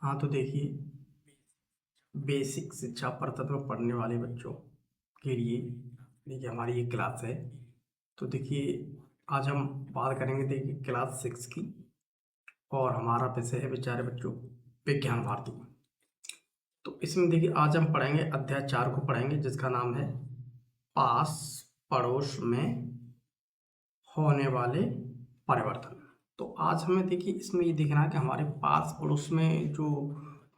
हाँ, तो देखिए, बेसिक शिक्षा प्रथम में पढ़ने वाले बच्चों के लिए देखिए हमारी ये क्लास है। तो देखिए, आज हम बात करेंगे देखिए क्लास 6 की। और हमारा विषय है बेचारे बच्चों विज्ञान भारती। तो इसमें देखिए आज हम पढ़ेंगे अध्याय 4 को पढ़ेंगे, जिसका नाम है पास पड़ोस में होने वाले परिवर्तन। तो आज हमें देखिए इसमें ये देखना है कि हमारे पास पड़ोस में जो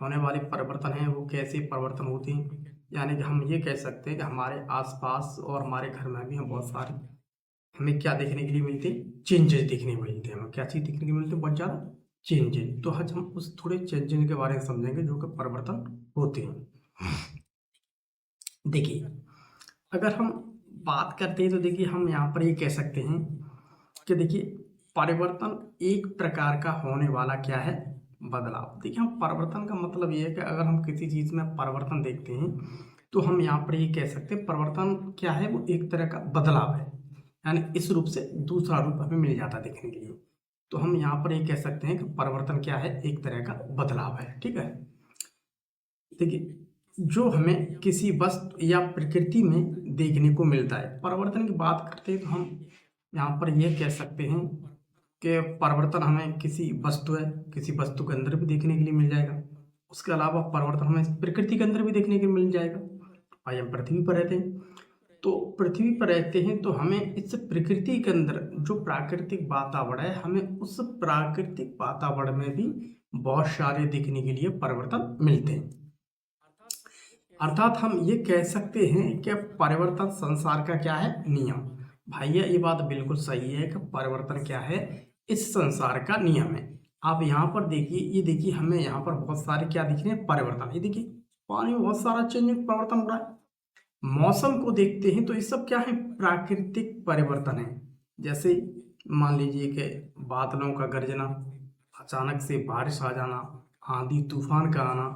होने वाले परिवर्तन हैं वो कैसे परिवर्तन होते हैं। यानी कि हम ये कह सकते हैं कि हमारे आसपास और हमारे घर में भी हम बहुत सारे हमें क्या देखने के लिए मिलते हैं, चेंजेस देखने को मिलते हैं। हमें क्या चीज़ देखने को मिलते हैं, बहुत ज़्यादा चेंजेस। तो आज हम उस थोड़े चेंजेस के बारे में समझेंगे जो कि परिवर्तन होते हैं। देखिए, अगर हम बात करते हैं तो देखिए हम यहाँ पर ये कह सकते हैं कि देखिए परिवर्तन एक प्रकार का होने वाला क्या है, बदलाव। देखिए, हम परिवर्तन का मतलब ये है कि अगर हम किसी चीज़ में परिवर्तन देखते हैं तो हम यहाँ पर ये कह सकते हैं परिवर्तन क्या है, वो एक तरह का बदलाव है। यानी इस रूप से दूसरा रूप हमें मिल जाता है देखने के लिए। तो हम यहाँ पर ये कह सकते हैं कि परिवर्तन क्या है, एक तरह का बदलाव है। ठीक है। देखिए, जो हमें किसी वस्तु या प्रकृति में देखने को मिलता है, परिवर्तन की बात करते हैं तो हम यहाँ पर यह कह सकते हैं कि परिवर्तन हमें किसी वस्तु है, किसी वस्तु के अंदर भी देखने के लिए मिल जाएगा। उसके अलावा परिवर्तन हमें प्रकृति के अंदर भी देखने के लिए मिल जाएगा। भाई हम पृथ्वी पर रहते हैं, तो पृथ्वी पर रहते हैं तो हमें इस प्रकृति के अंदर जो प्राकृतिक वातावरण है, हमें उस प्राकृतिक वातावरण में भी बहुत सारे देखने के लिए परिवर्तन मिलते हैं। अर्थात हम ये कह सकते हैं कि परिवर्तन संसार का क्या है, नियम। भैया ये बात बिल्कुल सही है कि परिवर्तन क्या है, इस संसार का नियम है। आप यहाँ पर देखिए, ये देखिए हमें यहाँ पर बहुत सारे क्या दिख रहे हैं, परिवर्तन। ये देखिए पानी में बहुत सारा चेंज परिवर्तन हो रहा है। मौसम को देखते हैं तो ये सब क्या है, प्राकृतिक परिवर्तन है। जैसे मान लीजिए कि बादलों का गरजना, अचानक से बारिश आ जाना, आंधी तूफान का आना,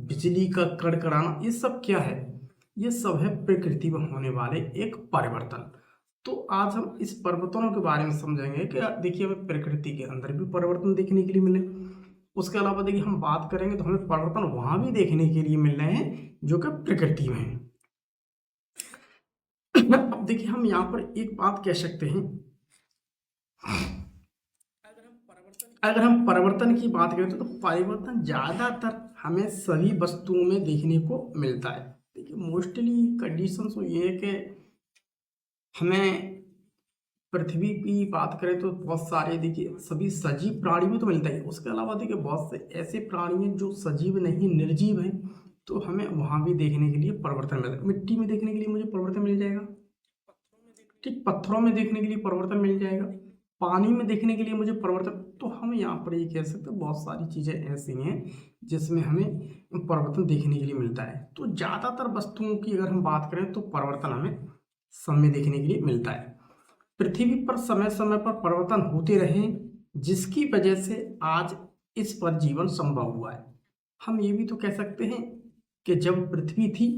बिजली का कड़कड़ाना, ये सब क्या है, ये सब है प्रकृति में होने वाले एक परिवर्तन। तो आज हम इस परिवर्तनों के बारे में समझेंगे कि देखिए हमें प्रकृति के अंदर भी परिवर्तन देखने के लिए मिले। उसके अलावा देखिए हम बात करेंगे तो हमें परिवर्तन वहां भी देखने के लिए मिल रहे हैं जो कि प्रकृति में है। अब देखिए हम यहाँ पर एक बात कह सकते हैं, अगर हम परिवर्तन की बात करें तो परिवर्तन ज़्यादातर हमें सभी वस्तुओं में देखने को मिलता है। देखिए मोस्टली कंडीशन तो ये है कि हमें पृथ्वी की बात करें तो बहुत सारे देखिए सभी सजीव प्राणी में तो मिलता है। उसके अलावा देखिए बहुत से ऐसे प्राणी हैं जो सजीव नहीं, निर्जीव हैं, तो हमें वहाँ भी देखने के लिए परिवर्तन मिलता है। मिट्टी में देखने के लिए मुझे परिवर्तन मिल जाएगा, ठीक, पत्थरों में देखने के लिए परिवर्तन मिल जाएगा, पानी में देखने के लिए मुझे परिवर्तन। तो हम यहाँ पर ये कह सकते हैं बहुत सारी चीज़ें ऐसी हैं जिसमें हमें परिवर्तन देखने के लिए मिलता है। तो ज़्यादातर वस्तुओं की अगर हम बात करें तो परिवर्तन हमें सब में देखने के लिए मिलता है। पृथ्वी पर समय समय पर परिवर्तन होते रहे, जिसकी वजह से आज इस पर जीवन संभव हुआ है। हम ये भी तो कह सकते हैं कि जब पृथ्वी थी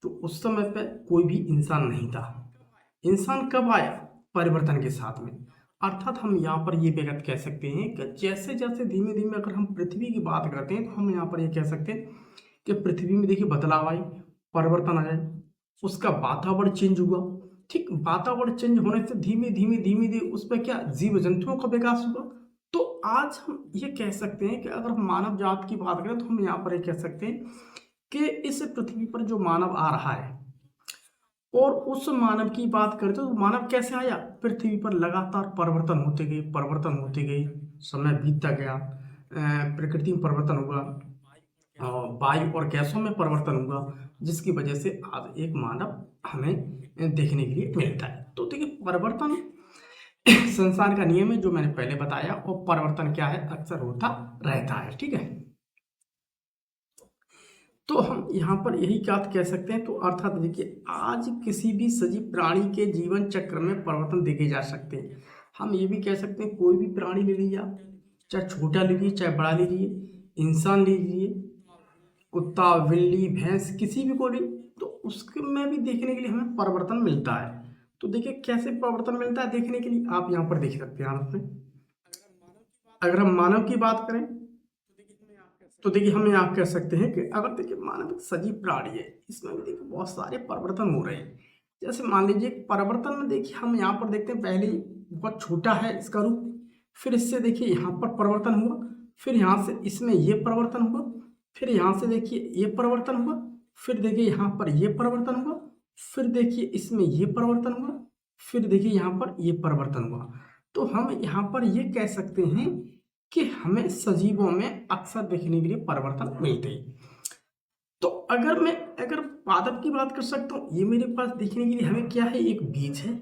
तो उस समय पर कोई भी इंसान नहीं था। इंसान कब आया, परिवर्तन के साथ में। अर्थात हम यहाँ पर ये बात कह सकते हैं कि जैसे जैसे धीमे धीमे अगर हम पृथ्वी की बात करते हैं तो हम यहाँ पर ये कह सकते हैं कि पृथ्वी में देखिए बदलाव आए, परिवर्तन आए, उसका वातावरण चेंज हुआ। ठीक, वातावरण चेंज होने से धीमे धीमे धीमे धीमे उस पर क्या जीव जंतुओं का विकास हुआ। तो आज हम ये कह सकते हैं कि अगर हम मानव जात की बात करें तो हम यहाँ पर ये कह सकते हैं कि इस पृथ्वी पर जो मानव आ रहा है और उस मानव की बात करते तो मानव कैसे आया, पृथ्वी पर लगातार परिवर्तन होते गए, परिवर्तन होते गए, समय बीतता गया, प्रकृति में परिवर्तन हुआ, वायु और गैसों में परिवर्तन हुआ, जिसकी वजह से आज एक मानव हमें देखने के लिए मिलता है। तो देखिए परिवर्तन संसार का नियम है जो मैंने पहले बताया, और परिवर्तन क्या है, अक्सर होता रहता है। ठीक है, तो हम यहाँ पर यही बात कह सकते हैं। तो अर्थात देखिए आज किसी भी सजीव प्राणी के जीवन चक्र में परिवर्तन देखे जा सकते हैं। हम ये भी कह सकते हैं कोई भी प्राणी ले लीजिए आप, चाहे छोटा लीजिए चाहे बड़ा लीजिए, इंसान लीजिए, कुत्ता, बिल्ली, भैंस, किसी भी को ली, तो उसके में भी देखने के लिए हमें परिवर्तन मिलता है। तो देखिए कैसे परिवर्तन मिलता है देखने के लिए, आप यहाँ पर देख सकते हैं। आप में अगर हम मानव की बात करें तो देखिए हम यहाँ कह सकते हैं कि अगर देखिए मानव एक सजीव प्राणी है, इसमें भी देखिए बहुत सारे परिवर्तन हो रहे हैं। जैसे मान लीजिए परिवर्तन में देखिए हम यहाँ पर देखते हैं, पहले ही बहुत छोटा है इसका रूप, फिर इससे देखिए यहाँ पर परिवर्तन हुआ, फिर यहाँ से इसमें ये परिवर्तन हुआ, फिर यहाँ से देखिए ये परिवर्तन हुआ, फिर देखिए यहाँ पर ये परिवर्तन हुआ, फिर देखिए इसमें ये परिवर्तन हुआ, फिर देखिए यहाँ पर ये परिवर्तन हुआ। तो हम यहाँ पर ये कह सकते हैं कि हमें सजीवों में अक्सर देखने के लिए परिवर्तन मिलते हैं। तो अगर पादप की बात कर सकता हूँ, ये मेरे पास देखने के लिए हमें क्या है, एक बीज है।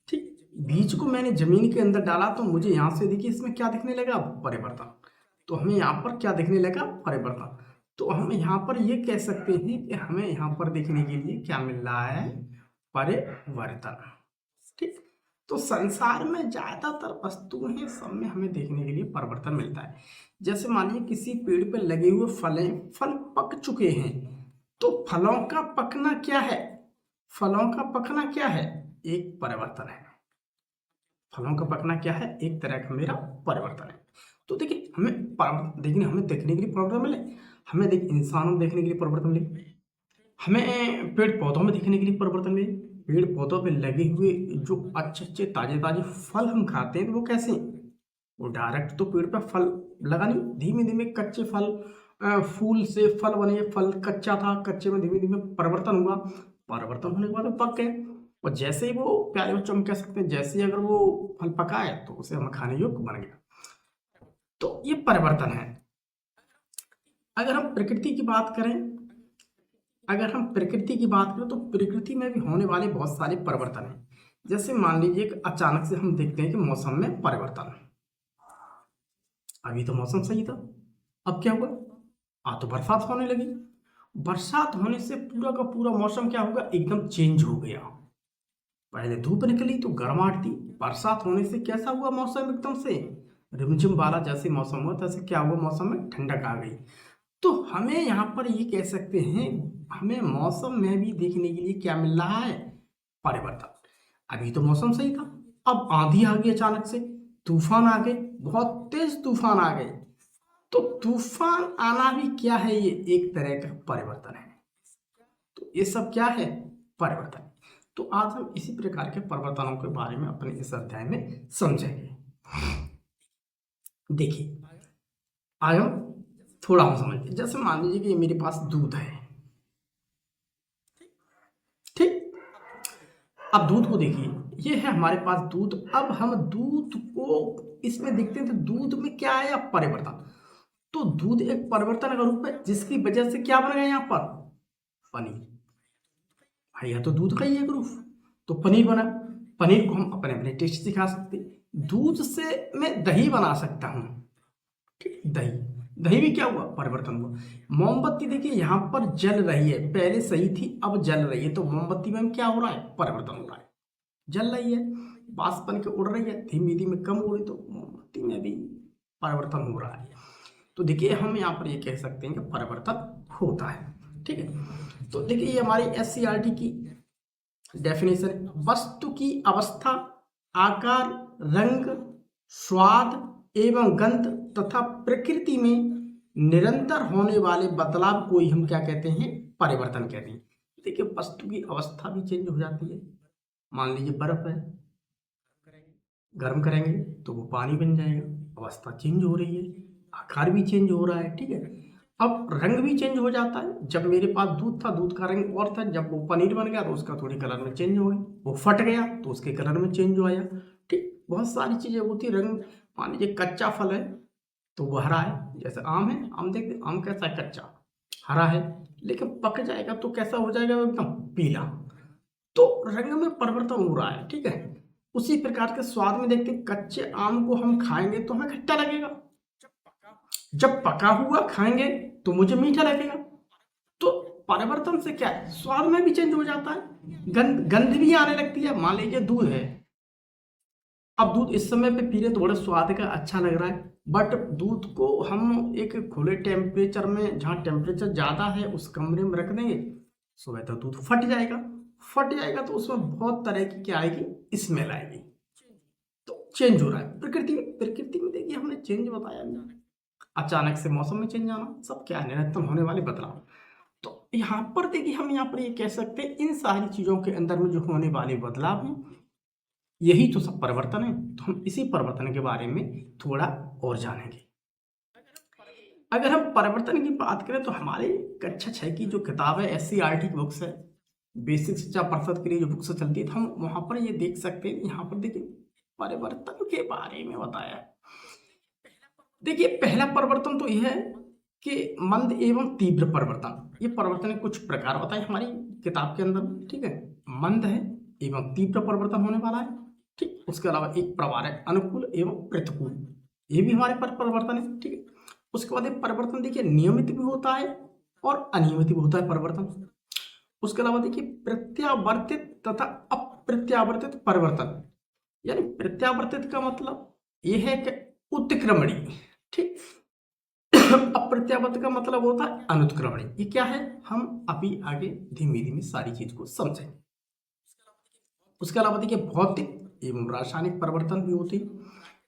ठीक, बीज को मैंने जमीन के अंदर डाला तो मुझे यहाँ से देखिए इसमें क्या दिखने लगा, परिवर्तन। तो हमें यहाँ पर क्या दिखने लगा, परिवर्तन। तो हम यहाँ पर ये कह सकते हैं कि हमें यहाँ पर देखने के लिए क्या मिल रहा है, परिवर्तन। ठीक, तो संसार में ज्यादातर वस्तुएं हैं, सब में हमें देखने के लिए परिवर्तन मिलता है। जैसे मान लीजिए किसी पेड़ पे लगे हुए फल पक चुके हैं, तो फलों का पकना क्या है, फलों का पकना क्या है, एक परिवर्तन है। फलों का पकना क्या है, एक तरह का मेरा परिवर्तन है। तो देखिए हमें देखने के लिए परिवर्तन मिले, हमें देखिए इंसानों में देखने के लिए परिवर्तन मिले, हमें पेड़ पौधों में देखने के लिए परिवर्तन मिले। पेड़ पौधों पे लगे हुए जो अच्छे अच्छे ताजे ताजे फल हम खाते हैं, तो वो कैसे, वो डायरेक्ट तो पेड़ पे फल लगा नहीं, धीमे धीमे कच्चे फल, फूल से फल बने, फल कच्चा था, कच्चे में धीमे धीमे परिवर्तन हुआ, परिवर्तन होने के बाद वो पक गए, और जैसे ही वो प्यारे बच्चों हम कह सकते हैं, जैसे ही अगर वो फल पका है तो उसे हम खाने योग्य बन गया। तो ये परिवर्तन है। अगर हम प्रकृति की बात करें, तो प्रकृति में भी होने वाले बहुत सारे परिवर्तन हैं। जैसे मान लीजिए कि अचानक से हम देखते हैं कि मौसम में परिवर्तन, अभी तो मौसम सही था, अब क्या हुआ, तो बरसात होने लगी। बरसात होने से पूरा का पूरा मौसम क्या होगा, एकदम चेंज हो गया। पहले धूप निकली तो गर्माहट थी, बरसात होने से कैसा हुआ मौसम, एकदम से रिमझिम वाला जैसे मौसम हुआ, तैसे क्या हुआ, मौसम में ठंडक आ गई। तो हमें यहाँ पर ये कह सकते हैं, हमें मौसम में भी देखने के लिए क्या मिल रहा है, परिवर्तन। अभी तो मौसम सही था, अब आंधी आ गई, अचानक से तूफान आ गए, बहुत तेज तूफान आ गए। तो तूफान आना भी क्या है, ये एक तरह का परिवर्तन है। तो ये सब क्या है, परिवर्तन। तो आज हम इसी प्रकार के परिवर्तनों के बारे में अपने इस अध्याय में समझेंगे। देखिए आज हम थोड़ा हम समझते, जैसे मान लीजिए कि मेरे पास दूध है, ठीक, अब दूध को देखिए, ये है हमारे पास दूध। अब हम दूध को इसमें देखते हैं तो दूध में क्या है, परिवर्तन। तो दूध एक परिवर्तन का रूप है, जिसकी वजह से क्या बन गया यहाँ पर, पनीर। यह तो दूध का ही एक रूप, तो पनीर बना। पनीर को हम अपने अपने टेस्ट से खा सकते, दूध से मैं दही बना सकता हूँ, ठीक, दही, दही भी क्या हुआ, परिवर्तन हुआ। मोमबत्ती देखिए यहाँ पर जल रही है, पहले सही थी अब जल रही है, तो मोमबत्ती में क्या हो रहा है, परिवर्तन हो रहा है, जल रही है, बाष्प बन के उड़ रही है, धीमे धीमे कम हो रही, तो मोमबत्ती में भी परिवर्तन हो रहा है। तो देखिए हम यहाँ पर ये कह सकते हैं कि परिवर्तन होता है, ठीक है। तो देखिए ये हमारी SCERT की डेफिनेशन, वस्तु की अवस्था, आकार, रंग, स्वाद एवं गंध तथा प्रकृति में निरंतर होने वाले बदलाव को ही हम क्या कहते हैं, परिवर्तन कहते हैं। देखिए वस्तु की अवस्था भी चेंज हो जाती है, मान लीजिए बर्फ है, गर्म करेंगे तो वो पानी बन जाएगा, अवस्था चेंज हो रही है, आकार भी चेंज हो रहा है, ठीक है। अब रंग भी चेंज हो जाता है, जब मेरे पास दूध था, दूध का रंग और था, जब वो पनीर बन गया तो उसका थोड़ी कलर में चेंज हो गई, वो फट गया तो उसके कलर में चेंज हो आया, ठीक। बहुत सारी चीजें होती है, रंग, मान लीजिए कच्चा फल है तो वो हरा है, जैसे आम है, आम देखते आम कैसा है, कच्चा हरा है, लेकिन पक जाएगा तो कैसा हो जाएगा, एकदम पीला। तो रंग में परिवर्तन हो रहा है, ठीक है। उसी प्रकार के स्वाद में देखते हैं, कच्चे आम को हम खाएंगे तो हमें खट्टा लगेगा, जब पका हुआ खाएंगे तो मुझे मीठा लगेगा। तो परिवर्तन से क्या है, स्वाद में भी चेंज हो जाता है, गंध भी आने लगती है। मान लीजिए दूध है, अब दूध इस समय पे पी रहे तो बड़ा स्वाद का अच्छा लग रहा है, बट दूध को हम एक खुले टेम्परेचर में, जहाँ टेम्परेचर ज़्यादा है उस कमरे में रख देंगे, सुबह तक दूध फट जाएगा तो उसमें बहुत तरह की क्या आएगी, स्मेल आएगी। तो चेंज हो रहा है। प्रकृति में देखिए हमने चेंज बताया नहीं, अचानक से मौसम में चेंज आना, सब क्या है, निरंतर होने वाले बदलाव। तो यहाँ पर देखिए हम यहाँ पर ये कह सकते हैं इन सारी चीज़ों के अंदर में जो होने वाले बदलाव हैं यही तो सब परिवर्तन है। तो हम इसी परिवर्तन के बारे में थोड़ा और जानेंगे। अगर हम परिवर्तन की बात करें तो हमारे कक्षा 6 की जो किताब है SCERT की बुक्स है, बेसिक शिक्षा परिषद के लिए जो बुक्स चलती है, तो हम वहां पर ये देख सकते हैं। यहाँ पर देखिए परिवर्तन के बारे में बताया है। देखिए पहला परिवर्तन तो यह है कि मंद एवं तीव्र परिवर्तन। ये परिवर्तन के कुछ प्रकार बताए हमारी किताब के अंदर, ठीक है। मंद है एवं तीव्र परिवर्तन होने वाला है, ठीक। उसके अलावा एक प्रकार है अनुकूल एवं प्रतिकूल, ये भी हमारे पर परिवर्तन है, ठीक है। उसके बाद एक परिवर्तन देखिए नियमित भी होता है और अनियमित भी होता है परिवर्तन। उसके अलावा देखिए प्रत्यावर्तित तथा अप्रत्यावर्तित परिवर्तन। यानी प्रत्यावर्तित का मतलब यह है कि उत्क्रमणी, ठीक। अप्रत्यावर्तित का मतलब होता है अनुत्क्रमणी। ये क्या है हम अभी आगे धीमे धीमे सारी चीज को समझेंगे। उसके अलावा देखिए भौतिक एवं रासायनिक परिवर्तन भी होते हैं।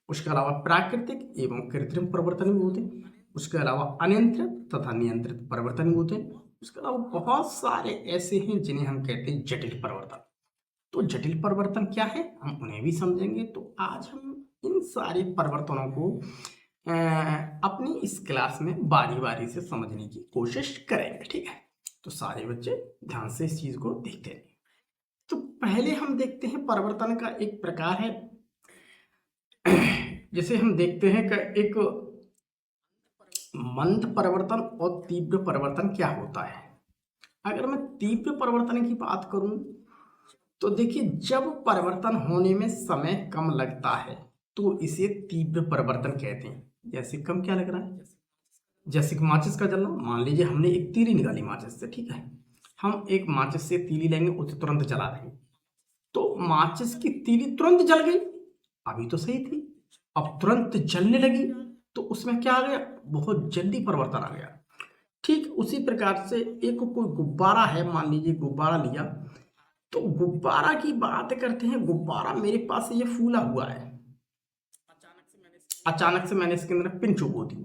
उसके अलावा प्राकृतिक एवं कृत्रिम परिवर्तन भी होते हैं। उसके अलावा अनियंत्रित तथा नियंत्रित परिवर्तन भी होते हैं। उसके अलावा बहुत सारे ऐसे हैं जिन्हें हम कहते हैं जटिल परिवर्तन। तो जटिल परिवर्तन क्या है हम उन्हें भी समझेंगे। तो आज हम इन सारे परिवर्तनों को अपनी इस क्लास में बारी बारी से समझने की कोशिश करेंगे, ठीक है। तो सारे बच्चे ध्यान से इस चीज को देखते हैं। तो पहले हम देखते हैं परिवर्तन का एक प्रकार है, जैसे हम देखते हैं कि एक मंद परिवर्तन और तीव्र परिवर्तन क्या होता है। अगर मैं तीव्र परिवर्तन की बात करूं तो देखिए जब परिवर्तन होने में समय कम लगता है तो इसे तीव्र परिवर्तन कहते हैं। जैसे कम क्या लग रहा है, जैसे कि माचिस का जलना। मान लीजिए हमने एक तीली निकाली माचिस से, ठीक है। हम एक माचिस से तीली लेंगे, उसे तुरंत जला देंगे, तो माचिस की तीली तुरंत जल गई, अभी तो सही थी। अब तुरंत जलने लगी तो उसमें क्या आ गया, बहुत जल्दी परिवर्तन आ गया। ठीक उसी प्रकार से एक कोई गुब्बारा है, मान लीजिए गुब्बारा लिया, तो गुब्बारा की बात करते हैं। गुब्बारा मेरे पास ये फूला हुआ है, अचानक से मैंने इसके अंदर पिन चुभो दी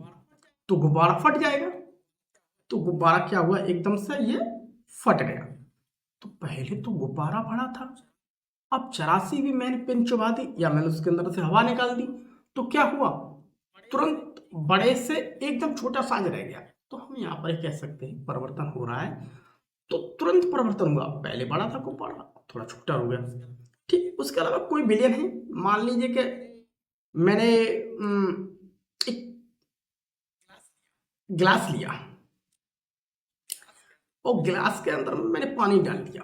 तो गुब्बारा फट जाएगा। तो गुब्बारा क्या हुआ, एकदम से ये फट गया। तो पहले तो गुब्बारा बड़ा था, अब जरा सी भी मैंने पिन चुभा दी या मैंने उसके अंदर से हवा निकाल दी तो क्या हुआ, तुरंत बड़े से एकदम छोटा साइज रह गया। तो हम यहाँ पर कह सकते हैं परिवर्तन हो रहा है, तो तुरंत परिवर्तन हुआ। पहले बड़ा था गुब्बारा, थोड़ा छोटा हो गया, ठीक। उसके अलावा कोई विलयन है, मान लीजिए कि मैंने एक ग्लास लिया और ग्लास के अंदर मैंने पानी डाल दिया।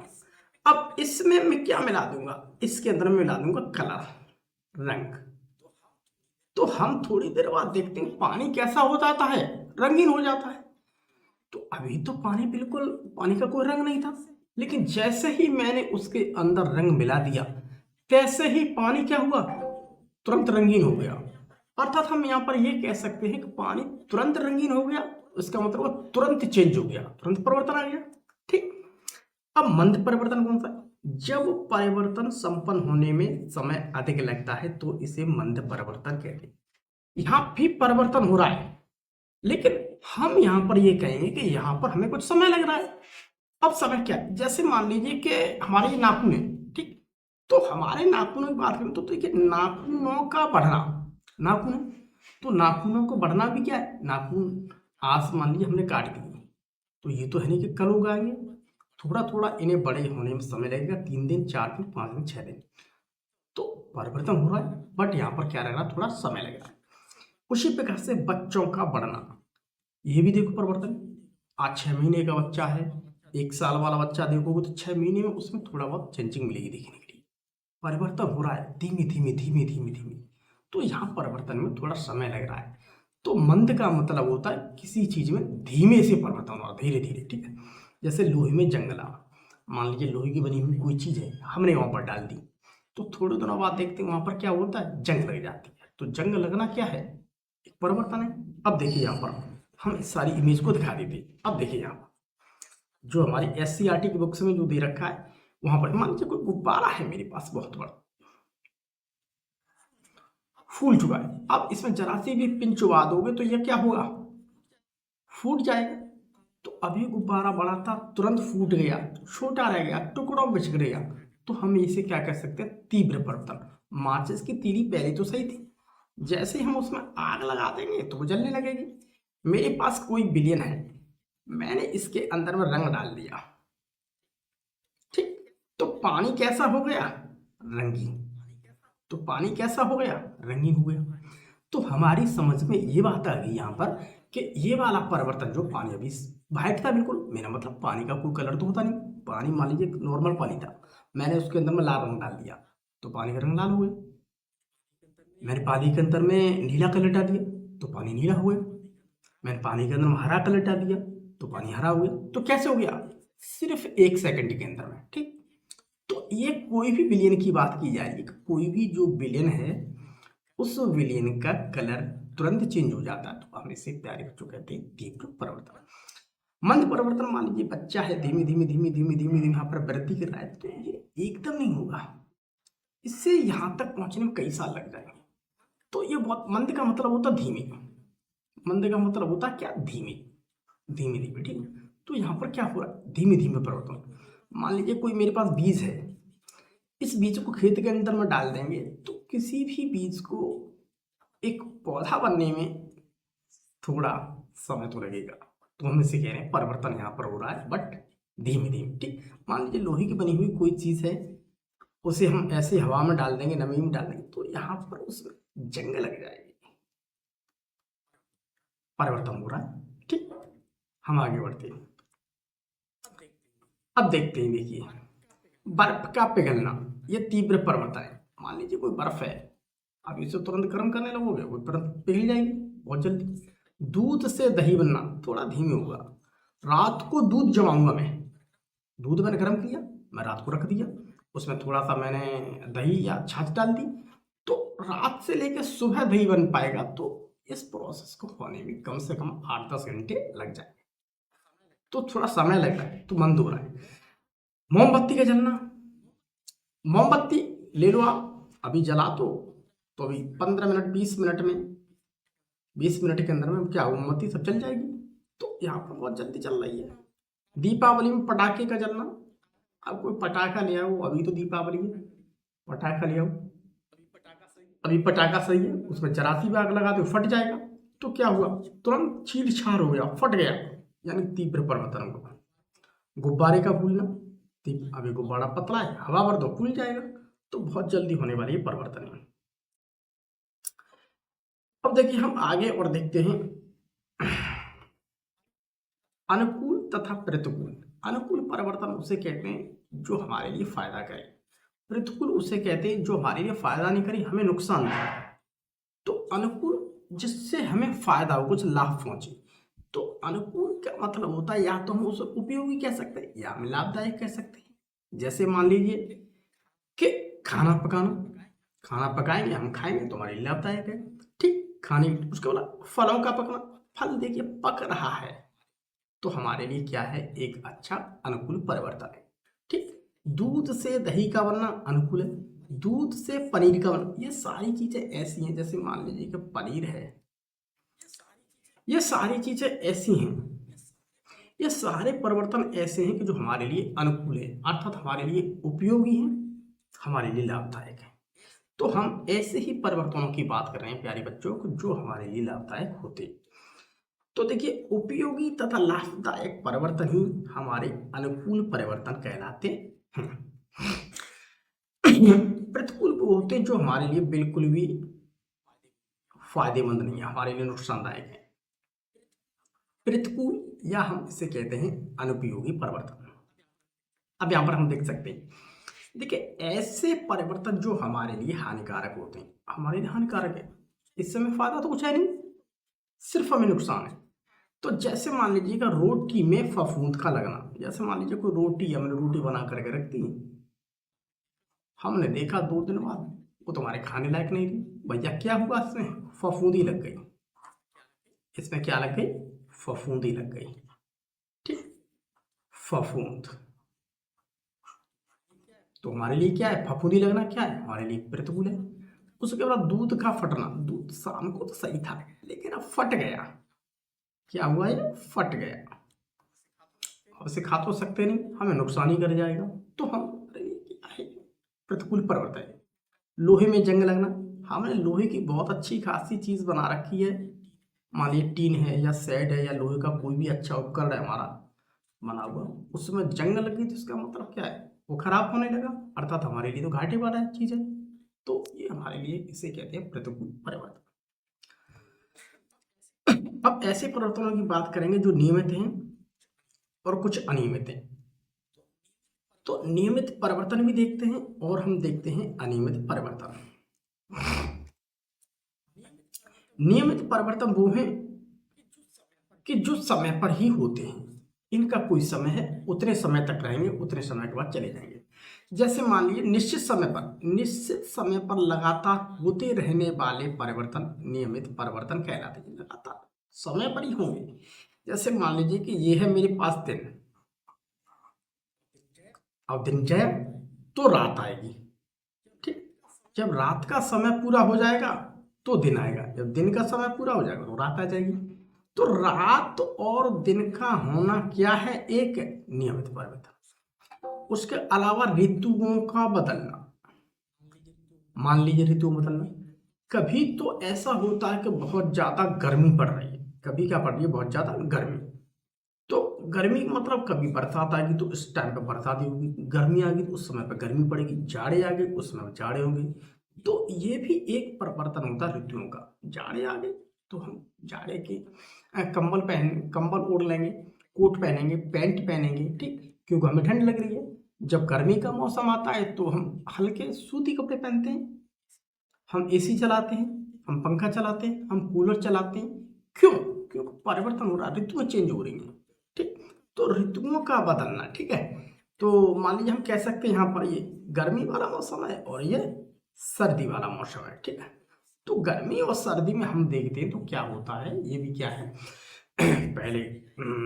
अब इसमें मैं क्या मिला दूंगा, इसके अंदर मैं मिला दूंगा कलर, रंग। तो हम थोड़ी देर बाद देखते हैं पानी कैसा हो जाता है, रंगीन हो जाता है। तो अभी तो पानी बिल्कुल, पानी का कोई रंग नहीं था, लेकिन जैसे ही मैंने उसके अंदर रंग मिला दिया तैसे ही पानी क्या हुआ, तुरंत रंगीन हो गया। अर्थात हम यहाँ पर ये कह सकते हैं कि पानी तुरंत रंगीन हो गया, इसका मतलब तुरंत चेंज हो गया, तुरंत परिवर्तन आ गया, ठीक। अब मंद परिवर्तन कौन सा, जब परिवर्तन संपन्न होने में समय अधिक लगता है तो इसे मंद परिवर्तन कहते हैं। यहां भी परिवर्तन हो रहा है, लेकिन हम यहां पर ये कहेंगे कि यहां पर हमें कुछ समय लग रहा है। अब समय क्या है, जैसे मान लीजिए कि हमारे ये नाखून है, ठीक। तो हमारे नाखूनों की बात करें तो देखिए नाखूनों का बढ़ना, नाखून है तो नाखूनों को बढ़ना भी क्या है, नाखून आज मान लीजिए हमने काट दिए तो ये तो है नहीं कि कल उगाएंगे, थोड़ा थोड़ा इन्हें बड़े होने में समय लगेगा, 3 दिन 4 दिन 5 दिन 6 दिन। तो परिवर्तन हो रहा है, बट यहाँ पर क्या लग रहा है, थोड़ा समय लग रहा है। उसी प्रकार से बच्चों का बढ़ना, ये भी देखो परिवर्तन। आज 6 महीने का बच्चा है, 1 साल वाला बच्चा देखोगे तो 6 महीने में उसमें थोड़ा बहुत चेंजिंग मिलेगी देखने के लिए। परिवर्तन हो रहा है धीमे धीमे धीमे धीमे धीमे, तो यहाँ परिवर्तन में थोड़ा समय लग रहा है। तो मंद का मतलब होता है किसी चीज में धीमे से परिवर्तन हो रहा है, धीरे धीरे, ठीक है। जैसे लोहे में जंग लगा, मान लीजिए लोहे की बनी हुई कोई चीज है हमने वहां पर डाल दी, तो थोड़े दिनों बाद देखते हैं वहां पर क्या होता है, जंग लग जाती है। तो जंग लगना क्या है, एक परिवर्तन है। अब देखिए यहाँ पर हम इस सारी इमेज को दिखा देते हैं। अब देखिए यहाँ पर जो हमारी SCERT की बुक्स में जो दे रखा है, वहां पर मान लीजिए कोई गुब्बारा है मेरे पास बहुत बड़ा, फूल चुका है। अब इसमें जरा सी भी पिन चुबा दोगे तो यह क्या होगा, फूट जाएगा। तो अभी गुब्बारा बड़ा था, तुरंत फूट गया, छोटा रह गया, टुकड़ों में बिछड़ गया। तो हम इसे क्या कह सकते हैं, तीव्र परिवर्तन। माचिस की तीली पहले तो सही थी, जैसे ही हम उसमें आग लगा देंगे तो वो जलने लगेगी। मेरे पास कोई विलयन है, मैंने इसके अंदर में रंग डाल दिया, ठीक, तो पानी कैसा हो गया, रंगीन। तो पानी कैसा हो गया, रंगीन हो गया। तो हमारी समझ में ये बात आ गई यहाँ पर कि ये वाला परिवर्तन जो पानी अभी वाइट था बिल्कुल, मेरा मतलब पानी का कोई कलर तो होता नहीं। पानी मान लीजिए नॉर्मल पानी था, मैंने उसके अंदर में लाल रंग डाल दिया तो पानी का रंग लाल हो गया। मैंने पानी के अंदर में नीला कलर डाल दिया तो पानी नीला हो गया। मैंने पानी के अंदर में हरा कलर डाल दिया तो पानी हरा हो गया। तो कैसे हो गया, सिर्फ 1 सेकंड के अंदर में, ठीक। तो ये कोई भी विलयन की बात की जाएगी, कोई भी जो विलयन है उस विलयन का कलर तुरंत चेंज हो जाता है। तो हम इसे प्यारे बच्चों कहते हैं तीव्र परिवर्तन। मंद परिवर्तन, मान लीजिए बच्चा है, धीमे धीमे धीमे धीमे धीमे धीमे यहाँ पर वृद्धि कर रहा है, तो ये एकदम नहीं होगा, इससे यहाँ तक पहुंचने में कई साल लग जाएंगे। तो ये बहुत, मंद का मतलब होता धीमे, मंद का मतलब होता क्या, धीमे धीमे धीमे, ठीक है। तो यहाँ पर क्या हो रहा है, धीमे धीमे परिवर्तन। मान लीजिए कोई मेरे पास बीज है, इस बीज को खेत के अंदर में डाल देंगे तो किसी भी बीज को एक पौधा बनने में थोड़ा समय तो लगेगा। तो हम इसे कह रहे हैं परिवर्तन यहाँ पर हो रहा है, बट धीमे धीमे, ठीक। मान लीजिए लोहे की बनी हुई कोई चीज है, उसे हम ऐसे हवा में डाल देंगे, नमी में डाल देंगे, तो यहाँ पर उसमें जंग लग जाएगी, परिवर्तन हो रहा है, ठीक। हम आगे बढ़ते हैं। अब देखते हैं, देखिए बर्फ का पिघलना, ये तीव्र परिवर्तन है। मान लीजिए कोई बर्फ है, अब इसे तुरंत गर्म करने लगोगे वो तुरंत पिघल जाएगी बहुत जल्दी। दूध से दही बनना थोड़ा धीमे होगा। रात को दूध जमाऊंगा मैं, दूध मैंने गर्म किया, मैं रात को रख दिया, उसमें थोड़ा सा मैंने दही या छाछ डाल दी, तो रात से लेकर सुबह दही बन पाएगा। तो इस प्रोसेस को होने में कम से कम 8-10 घंटे लग जाए, तो थोड़ा समय लग रहा है, तो मंद हो रहा है। मोमबत्ती का जलना, मोमबत्ती ले लो आप, अभी जला तो अभी 15 मिनट 20 मिनट में, 20 मिनट के अंदर में क्या मोमबत्ती सब चल जाएगी। तो यहाँ पर बहुत जल्दी चल रही है। दीपावली में पटाखे का जलना, अब कोई पटाखा ले आओ, अभी तो दीपावली है, पटाखा ले आओ, अभी पटाखा सही है, उसमें जरा सी भी आग लगा दो फट जाएगा। तो क्या हुआ, तुरंत छीड़ छाड़ हो गया, फट गया, यानी तीव्र परिवर्तन हुआ। गुब्बारे का फूलना, अभी गुब्बारा पतला है, हवा भर दो फूल जाएगा। तो बहुत जल्दी होने वाली है परिवर्तन है। अब देखिए हम आगे और देखते हैं अनुकूल तथा प्रतिकूल। अनुकूल परिवर्तन उसे कहते हैं जो हमारे लिए फायदा करे, प्रतिकूल उसे कहते हैं जो हमारे लिए फायदा नहीं करे, हमें नुकसान दे। तो अनुकूल जिससे हमें फायदा हो, कुछ लाभ पहुंचे। तो अनुकूल का मतलब होता है या तो हम उसे उपयोगी कह सकते हैं या हम लाभदायक कह सकते हैं। जैसे मान लीजिए कि खाना पकाना, खाना पकाएंगे हम खाएंगे तो हमारे लिए लाभदायक है, ठीक। खाने उसके बाद फलों का पकना, फल देखिए पक रहा है तो हमारे लिए क्या है, एक अच्छा अनुकूल परिवर्तन है, ठीक। दूध से दही का बनना अनुकूल है, दूध से पनीर का बनना, ये सारी चीजें ऐसी हैं, जैसे मान लीजिए कि पनीर है, ये सारी चीजें ऐसी हैं, ये सारे परिवर्तन ऐसे हैं कि जो हमारे लिए अनुकूल है, अर्थात हमारे लिए उपयोगी हैं, हमारे लिए लाभदायक है। तो हम ऐसे ही परिवर्तनों की बात कर रहे हैं प्यारे बच्चों को, जो हमारे लिए लाभदायक होते। तो देखिए उपयोगी तथा लाभदायक परिवर्तन ही हमारे अनुकूल परिवर्तन कहलाते हैं। प्रतिकूल वो होते हैं जो हमारे लिए बिल्कुल भी फायदेमंद नहीं है, हमारे लिए नुकसानदायक है। प्रतिकूल या हम इसे कहते हैं अनुपयोगी परिवर्तन। अब यहां पर हम देख सकते हैं, देखिए ऐसे परिवर्तन जो हमारे लिए हानिकारक होते हैं, हमारे लिए हानिकारक है, इससे हमें फायदा तो कुछ है नहीं, सिर्फ हमें नुकसान है। तो जैसे मान लीजिएगा रोटी में फफूंद का लगना, जैसे मान लीजिए कोई रोटी, हमने रोटी बना करके रख दी, हमने देखा 2 दिन बाद वो तुम्हारे खाने लायक नहीं थी, भैया क्या हुआ, इसमें फफूंदी लग गई, इसमें क्या लग गई, फफूंदी लग गई, ठीक। फफूंद तो हमारे लिए क्या है, फफूंदी लगना क्या है, हमारे लिए प्रतिकूल है। उसके बाद दूध का फटना, दूध शाम को तो सही था लेकिन अब फट गया। क्या हुआ, ये फट गया। अब इसे खा तो सकते नहीं, हमें नुकसान ही कर जाएगा। तो हम, अरे ये क्या है, प्रतिकूल परिवर्तन है। लोहे में जंग लगना, हमने लोहे की बहुत अच्छी खासी चीज बना रखी है, मान लीजिए टीन है या सेट है या लोहे का कोई भी अच्छा उपकरण है हमारा बना हुआ, उसमें जंग लग गई तो इसका मतलब क्या है, वो खराब होने लगा, अर्थात हमारे लिए तो घाटे वाला है चीज है। तो ये हमारे लिए, इसे कहते हैं प्रतिकूल परिवर्तन। अब ऐसे परिवर्तनों की बात करेंगे जो नियमित हैं और कुछ अनियमित हैं। तो नियमित परिवर्तन भी देखते हैं और हम देखते हैं अनियमित परिवर्तन। नियमित परिवर्तन वो हैं कि जो समय पर ही होते हैं, इनका कोई समय है, उतने समय तक रहेंगे, उतने समय के बाद चले जाएंगे। जैसे मान लीजिए निश्चित समय पर लगातार होते रहने वाले परिवर्तन नियमित परिवर्तन कहलाते हैं। लगातार समय पर ही होंगे। जैसे मान लीजिए कि ये है मेरे पास दिन, अब दिन जाए तो रात आएगी, ठीक। जब रात का समय पूरा हो जाएगा तो दिन आएगा, जब दिन का समय पूरा हो जाएगा तो रात आ जाएगी। तो रात और दिन का होना क्या है, एक नियमित परिवर्तन। उसके अलावा ऋतुओं का बदलना, मान लीजिए ऋतु बदलना, कभी तो ऐसा होता है कि बहुत ज्यादा गर्मी पड़ रही है, कभी क्या पड़ रही है, बहुत ज्यादा गर्मी। तो गर्मी का मतलब कभी बरसात आ गई तो इस टाइम पे बरसात ही होगी, गर्मी आ गई तो उस समय पे गर्मी पड़ेगी, जाड़े आ गए उस समय जाड़े होंगे। तो ये भी एक परिवर्तन होता है ऋतुओं का। जाड़े आ गए तो हम जाड़े के कंबल ओढ़ लेंगे, कोट पहनेंगे, पैंट पहनेंगे, ठीक, क्योंकि हमें ठंड लग रही है। जब गर्मी का मौसम आता है तो हम हल्के सूती कपड़े पहनते हैं, हम एसी चलाते हैं, हम पंखा चलाते हैं, हम कूलर चलाते हैं। क्यों? क्योंकि परिवर्तन हो रहा है, ऋतुएं चेंज हो रही हैं, ठीक। तो ऋतुओं का बदलना, ठीक है। तो मान लीजिए हम कह सकते हैं यहाँ पर ये गर्मी वाला मौसम है और ये सर्दी वाला मौसम है, ठीक है। तो गर्मी और सर्दी में हम देखते हैं तो क्या होता है, ये भी क्या है, पहले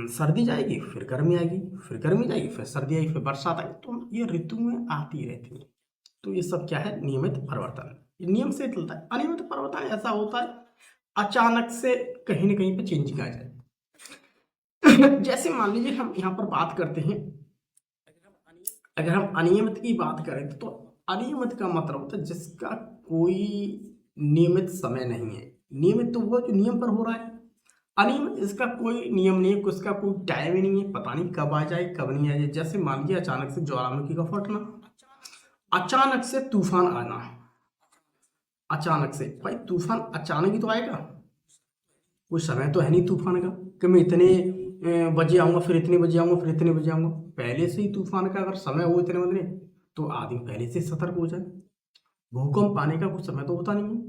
सर्दी जाएगी, फिर गर्मी आएगी, फिर गर्मी जाएगी, फिर सर्दी आएगी, फिर बरसात आएगी। तो ये ऋतुएं आती रहती हैं। तो ये सब क्या है, नियमित परिवर्तन। ये नियम से चलता है। अनियमित परिवर्तन ऐसा होता है अचानक से कहीं ना कहीं पे चेंजिंग आ जाए। जैसे मान लीजिए हम यहाँ पर बात करते हैं, अगर हम अनियमित की बात करें तो अनियमित का मतलब होता है जिसका कोई नियमित समय नहीं है। नियमित तो वो जो नियम पर हो रहा है, अनियमित इसका कोई नियम नहीं है, उसका कोई टाइम ही नहीं है, पता नहीं कब आ जाए कब नहीं आ जाए। जैसे मान लीजिए अचानक से ज्वालामुखी का फटना, अचानक से तूफान आना, अचानक से, भाई तूफान अचानक ही तो आएगा, कोई समय तो है नहीं तूफान का कि मैं इतने बजे आऊंगा, फिर इतने बजे आऊंगा, फिर इतने बजे आऊंगा। पहले से ही तूफान का अगर समय हो इतने बजे तो आदमी पहले से सतर्क हो जाए। भूकंप आने का कुछ समय तो होता नहीं है,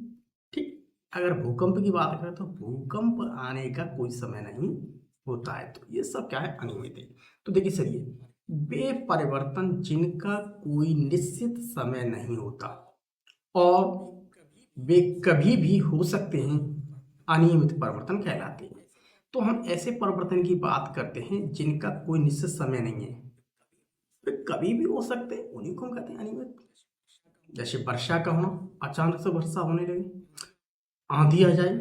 ठीक। अगर भूकंप की बात करें तो भूकंप आने का कोई समय नहीं होता है। तो ये सब क्या है, अनियमित है। तो देखिए चलिए, वे परिवर्तन जिनका कोई निश्चित समय नहीं होता और वे कभी भी हो सकते हैं, अनियमित परिवर्तन कहलाते हैं। तो हम ऐसे परिवर्तन की बात करते हैं जिनका कोई निश्चित समय नहीं है, वे कभी भी हो सकते हैं, उन्हीं को हम कहते हैं अनियमित। जैसे वर्षा का होना, अचानक से वर्षा होने लगी, आंधी आ जाए,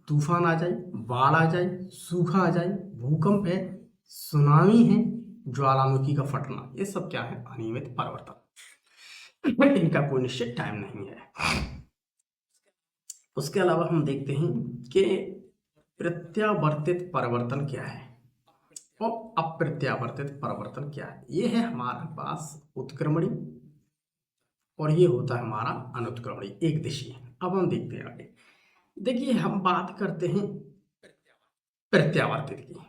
तूफान आ जाए, बाढ़ आ जाए, सूखा आ जाए, भूकंप है, सुनामी है, ज्वालामुखी का फटना, ये सब क्या है, अनियमित परिवर्तन। इनका कोई निश्चित टाइम नहीं है। उसके अलावा हम देखते हैं कि प्रत्यावर्तित परिवर्तन क्या है और अप्रत्यावर्तित परिवर्तन क्या है। ये है हमारे पास उत्क्रमणी और ये होता है हमारा अनुत्क्रमणी, एक दिशीय। अब हम देखते हैं आगे। देखिए हम बात करते हैं प्रत्यावर्तित की।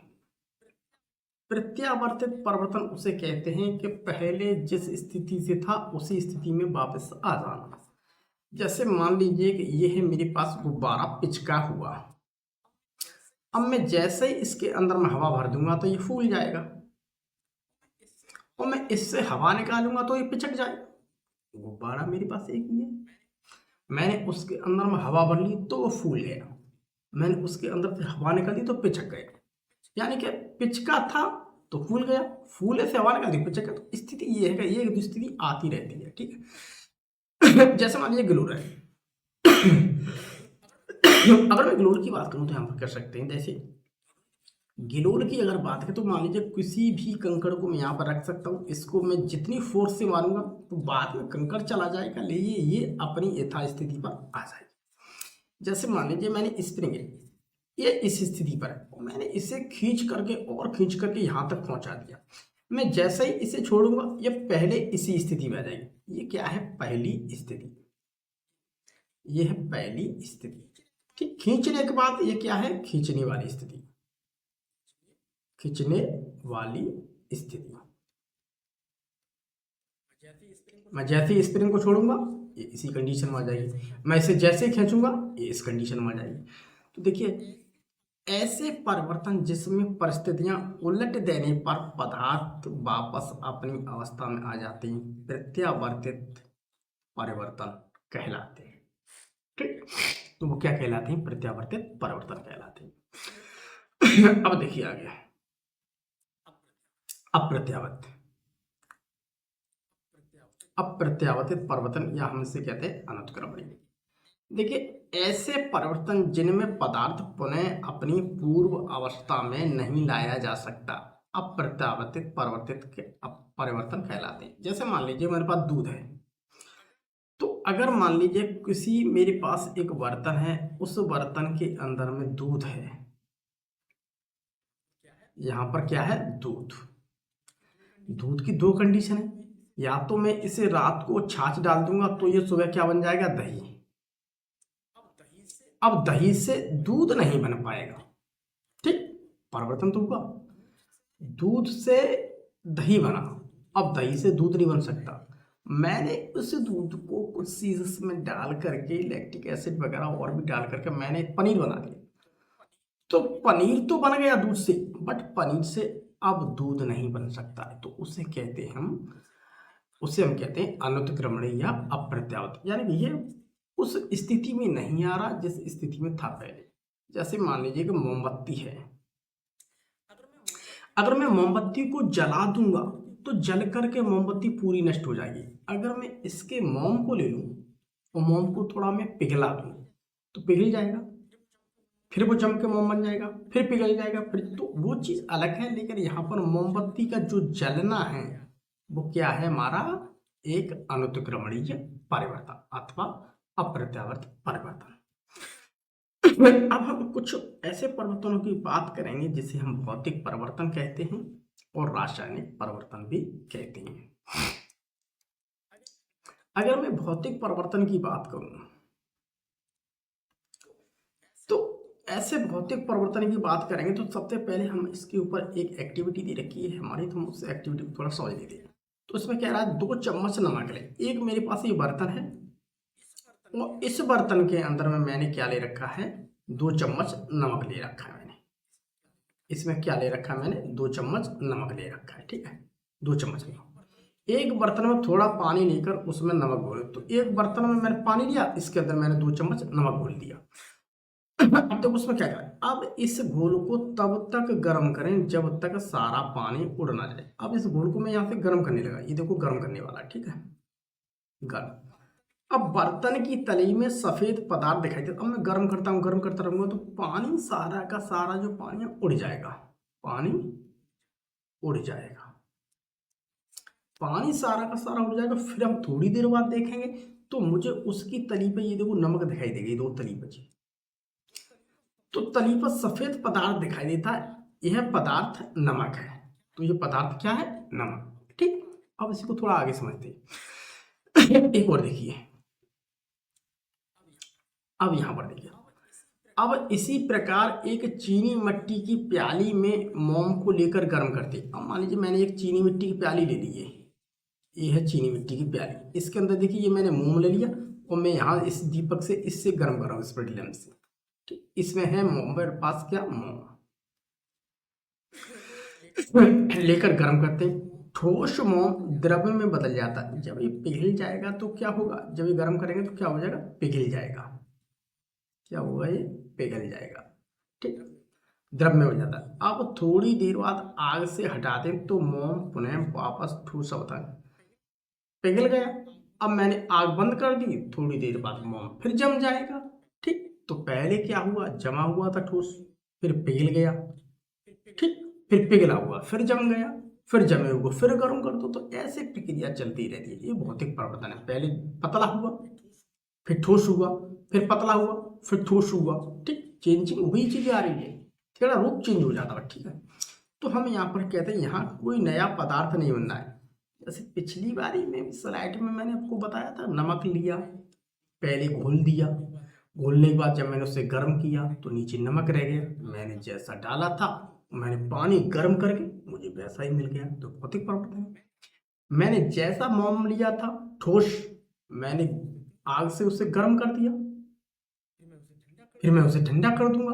प्रत्यावर्तित परिवर्तन उसे कहते हैं कि पहले जिस स्थिति से था उसी स्थिति में वापस आ जाना। जैसे मान लीजिए कि ये है मेरे पास गुब्बारा पिचका हुआ, अब मैं जैसे ही इसके अंदर में हवा भर दूंगा तो ये फूल जाएगा, और मैं इससे हवा निकालूंगा तो ये पिचक जाएगा। गुब्बारा मेरे पास एक ही है, मैंने उसके अंदर में हवा भर ली तो वो फूल गया, मैंने उसके अंदर फिर हवा निकाल दी तो पिचक गया। यानी कि पिचका था तो फूल गया, फूले से हवा निकाल दी पिचक गया। तो स्थिति ये है कि ये स्थिति आती रहती है, ठीक है। जैसे मान लीजिए ग्लू है, अगर मैं गिलोल की बात करूं तो यहाँ पर कर सकते हैं, जैसे गिलोल की अगर बात करें तो मान लीजिए किसी भी कंकड़ को मैं यहाँ पर रख सकता हूँ, इसको मैं जितनी फोर्स से मारूंगा तो बाद में कंकड़ चला जाएगा, लेकिन ये अपनी यथास्थिति पर आ जाएगी। जैसे मान लीजिए मैंने स्प्रिंग है, ये इस स्थिति पर है, और मैंने इसे खींच करके यहाँ तक पहुंचा दिया। मैं जैसे ही इसे छोड़ूंगा ये पहले इसी स्थिति में आ जाएगी। ये क्या है? पहली स्थिति। ये है पहली स्थिति। ठीक, खींचने के बाद ये क्या है? खींचने वाली स्थिति। खींचने वाली स्थिति। मैं जैसे ही स्प्रिंग को छोड़ूंगा ये इसी कंडीशन में आ जाएगी, मैं इसे जैसे ही खींचूंगा ये इस कंडीशन में आ जाएगी। तो देखिए, ऐसे परिवर्तन जिसमें परिस्थितियां उलट देने पर पदार्थ वापस अपनी अवस्था में आ जाती हैं, प्रत्यावर्तित परिवर्तन कहलाते हैं। ठीक, तो वो क्या कहलाते हैं? प्रत्यावर्तित परिवर्तन कहलाते हैं। अब देखिए आगे, अप्रत्यावर्तित। अप्रत्यावर्तित परिवर्तन या हम इसे कहते हैं अनुत्क्रमणीय। देखिए, ऐसे परिवर्तन जिनमें पदार्थ पुनः अपनी पूर्व अवस्था में नहीं लाया जा सकता, अप्रत्यावर्तित परिवर्तन कहलाते हैं। जैसे मान लीजिए मेरे पास दूध है, तो अगर मान लीजिए किसी मेरे पास एक बर्तन है, उस बर्तन के अंदर में दूध है, यहां पर क्या है? दूध। दूध की दो कंडीशन है, या तो मैं इसे रात को छाछ डाल दूंगा तो ये सुबह क्या बन जाएगा? दही। अब दही से दूध नहीं बन पाएगा। ठीक, परिवर्तन तो हुआ, दूध से दही बना, अब दही से दूध नहीं बन सकता। मैंने उस दूध को कुछ चीज में डाल करके, लैक्टिक एसिड वगैरह और भी डाल करके मैंने पनीर बना दिया, तो पनीर तो बन गया दूध से, बट पनीर से अब दूध नहीं बन सकता है। तो उसे हम कहते हैं अनुत्क्रमणीय या अप्रत्यावर्तित, यानी कि ये उस स्थिति में नहीं आ रहा जिस स्थिति में था पहले। जैसे मान लीजिए कि मोमबत्ती है, अगर मैं मोमबत्ती को जला दूंगा तो जल करके मोमबत्ती पूरी नष्ट हो जाएगी। अगर मैं इसके मोम को ले लूं और मोम को थोड़ा मैं पिघला दूं तो पिघल जाएगा, फिर वो जम के मोम बन जाएगा, फिर पिघल जाएगा, फिर तो वो चीज अलग है। लेकिन यहाँ पर मोमबत्ती का जो जलना है वो क्या है? हमारा एक अनुत्क्रमणीय परिवर्तन अथवा अप्रत्यावर्तित परिवर्तन। अब हम कुछ ऐसे परिवर्तनों की बात करेंगे जिसे हम भौतिक परिवर्तन कहते हैं और रासायनिक परिवर्तन भी कहते हैं। अगर मैं भौतिक परिवर्तन की बात करूं तो ऐसे भौतिक परिवर्तन की बात करेंगे तो सबसे पहले हम इसके ऊपर एक एक्टिविटी दे रखी है हमारी, तो हम उस एक्टिविटी को थोड़ा समझ लेते हैं। तो इसमें कह रहा है 2 चम्मच नमक ले। एक मेरे पास ये बर्तन है और इस बर्तन के अंदर में मैंने क्या ले रखा है? 2 चम्मच नमक ले रखा है मैंने। इसमें क्या ले रखा है मैंने? 2 चम्मच नमक ले रखा है। ठीक है, 2 चम्मच नमक। एक बर्तन में थोड़ा पानी लेकर उसमें नमक घोले, तो एक बर्तन में मैंने पानी लिया, इसके अंदर मैंने 2 चम्मच नमक घोल दिया। अब देखो उसमें क्या करें, अब इस घोल को तब तक गर्म करें जब तक सारा पानी उड़ ना जाए। अब इस घोल को मैं यहाँ पे गर्म करने लगा, ये देखो गर्म करने वाला है। ठीक है, गर्म। अब बर्तन की तली में सफेद पदार्थ दिखाई देता, अब मैं गर्म करता रहूंगा तो पानी सारा का सारा जो पानी है उड़ जाएगा। पानी उड़ जाएगा, पानी सारा का सारा उड़ जाएगा। फिर हम थोड़ी देर बाद देखेंगे तो मुझे उसकी तली पे ये देखो नमक दिखाई देगी, 2 तली बची। तो तली पर सफेद पदार्थ दिखाई देता है, यह पदार्थ नमक है। तो ये पदार्थ क्या है? नमक। ठीक, अब इसी को थोड़ा आगे समझते हैं। एक और देखिए, अब यहां पर देखिए, अब इसी प्रकार एक चीनी मिट्टी की प्याली में मोम को लेकर गर्म करते। अब मान लीजिए मैंने एक चीनी मिट्टी की प्याली ले ली है, ये है चीनी मिट्टी की प्याली। इसके अंदर देखिए ये मैंने मोम ले लिया और मैं यहाँ इस दीपक से इससे गर्म कर रहा हूँ, स्प्रिट लैंप से। ठीक, इसमें है मोम, मेरे पास क्या? मोम लेकर गर्म करते हैं। ठोस मोम द्रव्य में बदल जाता है। जब ये पिघल जाएगा तो क्या होगा? जब ये गर्म करेंगे तो क्या हो जाएगा? पिघल जाएगा। क्या होगा? ये पिघल जाएगा। ठीक, द्रव में हो जाता है। अब थोड़ी देर बाद आग से हटा दें तो मोम पुनः वापस ठोस होता है, पिघल गया। अब मैंने आग बंद कर दी, थोड़ी देर बाद मोम फिर जम जाएगा। ठीक, तो पहले क्या हुआ, जमा हुआ था ठोस, फिर पिघल गया। ठीक, फिर पिघला हुआ फिर जम गया, फिर जमे हुए फिर गर्म कर दो, तो ऐसे प्रक्रिया चलती रहती है। ये भौतिक परिवर्तन है। पहले पतला हुआ, फिर ठोस हुआ, फिर पतला हुआ, फिर ठोस हुआ। ठीक, चेंजिंग वही चीजें आ रही है, थोड़ा रूप चेंज हो जाता है। ठीक है, तो हम यहाँ पर कहते हैं यहाँ कोई नया पदार्थ नहीं बनना है। जैसे पिछली बारी में स्लाइड में मैंने आपको बताया था, नमक लिया, पहले घोल दिया, घोलने के बाद जब मैंने उसे गर्म किया तो नीचे नमक रह गया। मैंने जैसा डाला था, मैंने पानी गर्म करके मुझे वैसा ही मिल गया, तो भौतिक परिवर्तन है। मैंने जैसा मोम लिया था ठोस, मैंने आग से उसे गर्म कर दिया, फिर मैं उसे ठंडा कर दूंगा,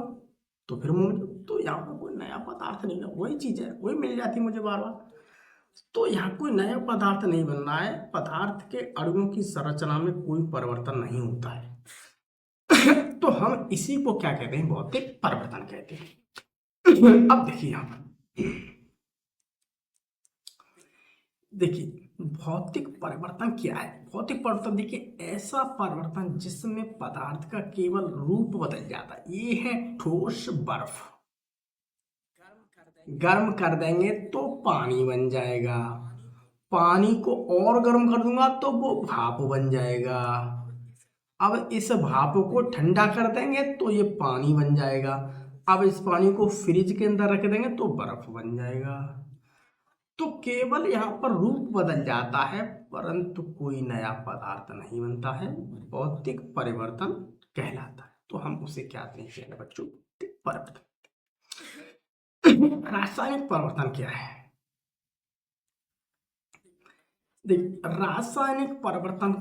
तो फिर मोम, तो यहाँ पर कोई नया पदार्थ नहीं है, वही चीज है, वही मिल जाती है मुझे बार बार। तो यहाँ कोई नया पदार्थ नहीं बन रहा है, पदार्थ के अणुओं की संरचना में कोई परिवर्तन नहीं होता है। तो हम इसी को क्या कहते हैं, भौतिक परिवर्तन कहते हैं। अब देखिए यहाँ पर, देखिए भौतिक परिवर्तन क्या है। भौतिक परिवर्तन देखिए ऐसा परिवर्तन जिसमें पदार्थ का केवल रूप बदल जाता है। ये है ठोस बर्फ, गर्म कर देंगे तो पानी बन जाएगा, पानी को और गर्म कर दूंगा तो वो भाप बन जाएगा। अब इस भाप को ठंडा कर देंगे तो ये पानी बन जाएगा। अब इस पानी को फ्रिज के अंदर रख देंगे तो बर्फ बन जाएगा। तो केवल यहाँ पर रूप बदल जाता है, परंतु कोई नया पदार्थ नहीं बनता है। भौतिक परिवर्तन कहलाता है। तो हम उसे क्या कहते हैं बच्चों, परिवर्तन। रासायनिक परिवर्तन क्या है, देख रासायनिक परिवर्तन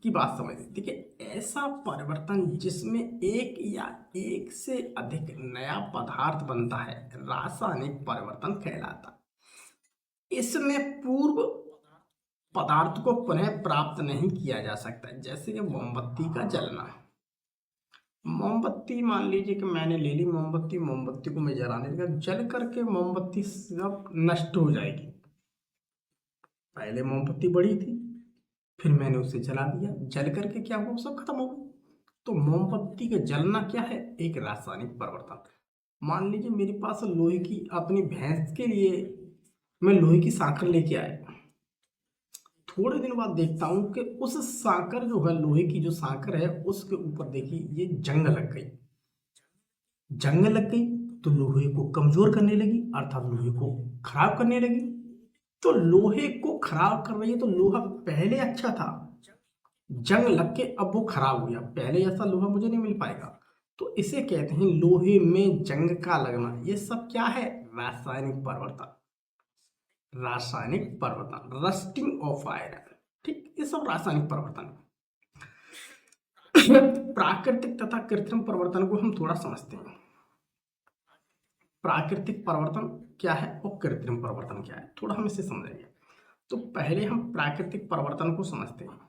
की बात समझ। देखिए ऐसा परिवर्तन जिसमें एक या एक से अधिक नया पदार्थ बनता है, रासायनिक परिवर्तन कहलाता है। इसमें पूर्व पदार्थ को पुनः प्राप्त नहीं किया जा सकता। जैसे कि मोमबत्ती का जलना, मोमबत्ती मान लीजिए कि मैंने ले ली मोमबत्ती, मोमबत्ती को मैं जलाने लगा, जल करके मोमबत्ती सब नष्ट हो जाएगी। पहले मोमबत्ती बड़ी थी, फिर मैंने उसे जला दिया, जल करके क्या हुआ, सब खत्म हो गया। तो मोमबत्ती का जलना क्या है, एक रासायनिक परिवर्तन। मान लीजिए मेरे पास लोहे की, अपनी भैंस के लिए मैं लोहे की सांकड़ लेके आया, थोड़े दिन बाद देखता हूं कि उस सांकड़ जो है, लोहे की जो सांकड़ है, उसके ऊपर देखिए ये जंग लग गई। जंग लग गई तो लोहे को कमजोर करने लगी, अर्थात लोहे को खराब करने लगी। तो लोहे को खराब कर रही है, तो लोहा पहले अच्छा था, जंग लग के अब वो खराब हो गया, पहले ऐसा लोहा मुझे नहीं मिल पाएगा। तो इसे कहते हैं लोहे में जंग का लगना। ये सब क्या है, रासायनिक परिवर्तन। रासायनिक परिवर्तन, रस्टिंग ऑफ आयरन। ठीक, ये सब रासायनिक परिवर्तन। प्राकृतिक तथा कृत्रिम परिवर्तन को हम थोड़ा समझते हैं। प्राकृतिक परिवर्तन क्या है और कृत्रिम परिवर्तन क्या है, थोड़ा हम इसे समझेंगे। तो पहले हम प्राकृतिक परिवर्तन को समझते हैं।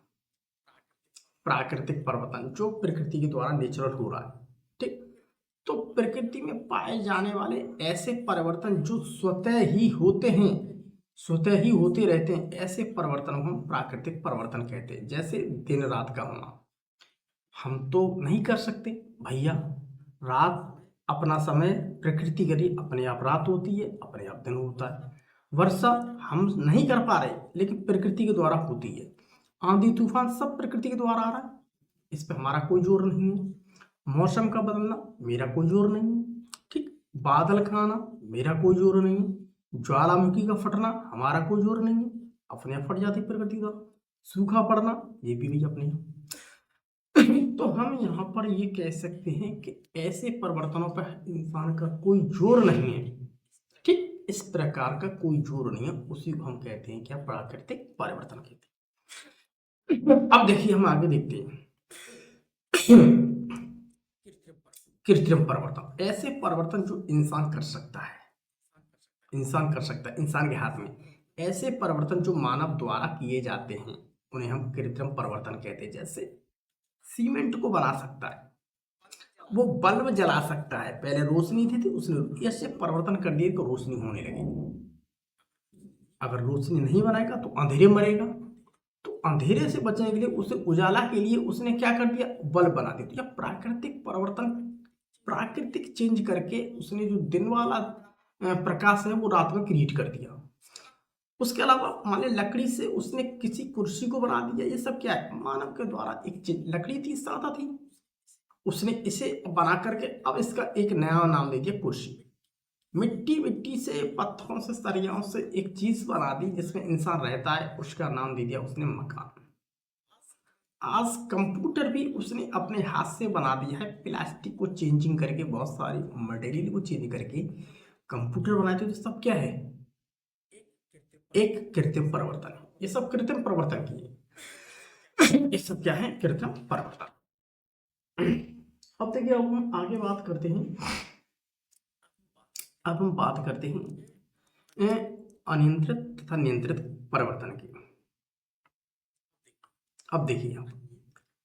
प्राकृतिक परिवर्तन जो प्रकृति के द्वारा नेचुरल हो रहा है। ठीक, तो प्रकृति में पाए जाने वाले ऐसे परिवर्तन जो स्वतः ही होते हैं, स्वतः ही होते रहते हैं, ऐसे परिवर्तन को हम प्राकृतिक परिवर्तन कहते हैं। जैसे दिन रात का होना, हम तो नहीं कर सकते भैया, रात अपना समय प्रकृति करी, अपने आप रात होती है, अपने आप दिन होता है। वर्षा हम नहीं कर पा रहे, लेकिन प्रकृति के द्वारा होती है। आंधी तूफान सब प्रकृति के द्वारा आ रहा है, इस पर हमारा कोई जोर नहीं है। मौसम का बदलना मेरा कोई जोर नहीं है। ठीक, बादल का आना मेरा कोई जोर नहीं है। ज्वालामुखी का फटना हमारा कोई जोर नहीं है, अपने आप फट जाती प्रकृति द्वारा। सूखा पड़ना ये भी अपने आप। तो हम यहाँ पर ये कह सकते हैं कि ऐसे परिवर्तनों पर इंसान का कोई जोर नहीं है। ठीक, इस प्रकार का कोई जोर नहीं है, उसी को हम कहते हैं क्या, प्राकृतिक परिवर्तन कहते हैं। अब देखिए हम आगे देखते हैं कृत्रिम परिवर्तन। ऐसे परिवर्तन जो इंसान कर सकता है, इंसान कर सकता है, इंसान के हाथ में। ऐसे परिवर्तन जो मानव द्वारा किए जाते हैं उन्हें हम कृत्रिम परिवर्तन कहते हैं। जैसे सीमेंट को बना सकता है, वो बल्ब जला सकता है, पहले रोशनी थी उसने ऐसे परिवर्तन कर दिया कि रोशनी होने लगी। अगर रोशनी नहीं बनाएगा तो अंधेरे मरेगा, तो अंधेरे से बचने के लिए, उसे उजाला के लिए उसने क्या कर दिया, बल्ब बना दिया। तो यह प्राकृतिक परिवर्तन, प्राकृतिक चेंज करके उसने जो दिन वाला प्रकाश है वो रात में क्रिएट कर दिया। उसके अलावा मान ली लकड़ी से उसने किसी कुर्सी को बना दिया। ये सब क्या है, मानव के द्वारा एक चीज, लकड़ी थी, सादा थी, उसने इसे बना करके अब इसका एक नया नाम दे दिया कुर्सी। मिट्टी से, पत्थरों से, सरियाओं से एक चीज बना दी जिसमें इंसान रहता है, उसका नाम दे दिया उसने मकान। आज कंप्यूटर भी उसने अपने हाथ से बना दिया है, प्लास्टिक को चेंजिंग करके, बहुत सारी मटेरियल को चेंज करके कंप्यूटर बनाए थे। तो सब क्या है, एक कृत्रिम परिवर्तन है। ये सब कृत्रिम परिवर्तन की है। ये सब क्या है, कृत्रिम परिवर्तन। अब देखिए, अब हम आगे बात करते हैं। अब हम बात करते हैं अनियंत्रित तथा नियंत्रित परिवर्तन की। अब देखिए,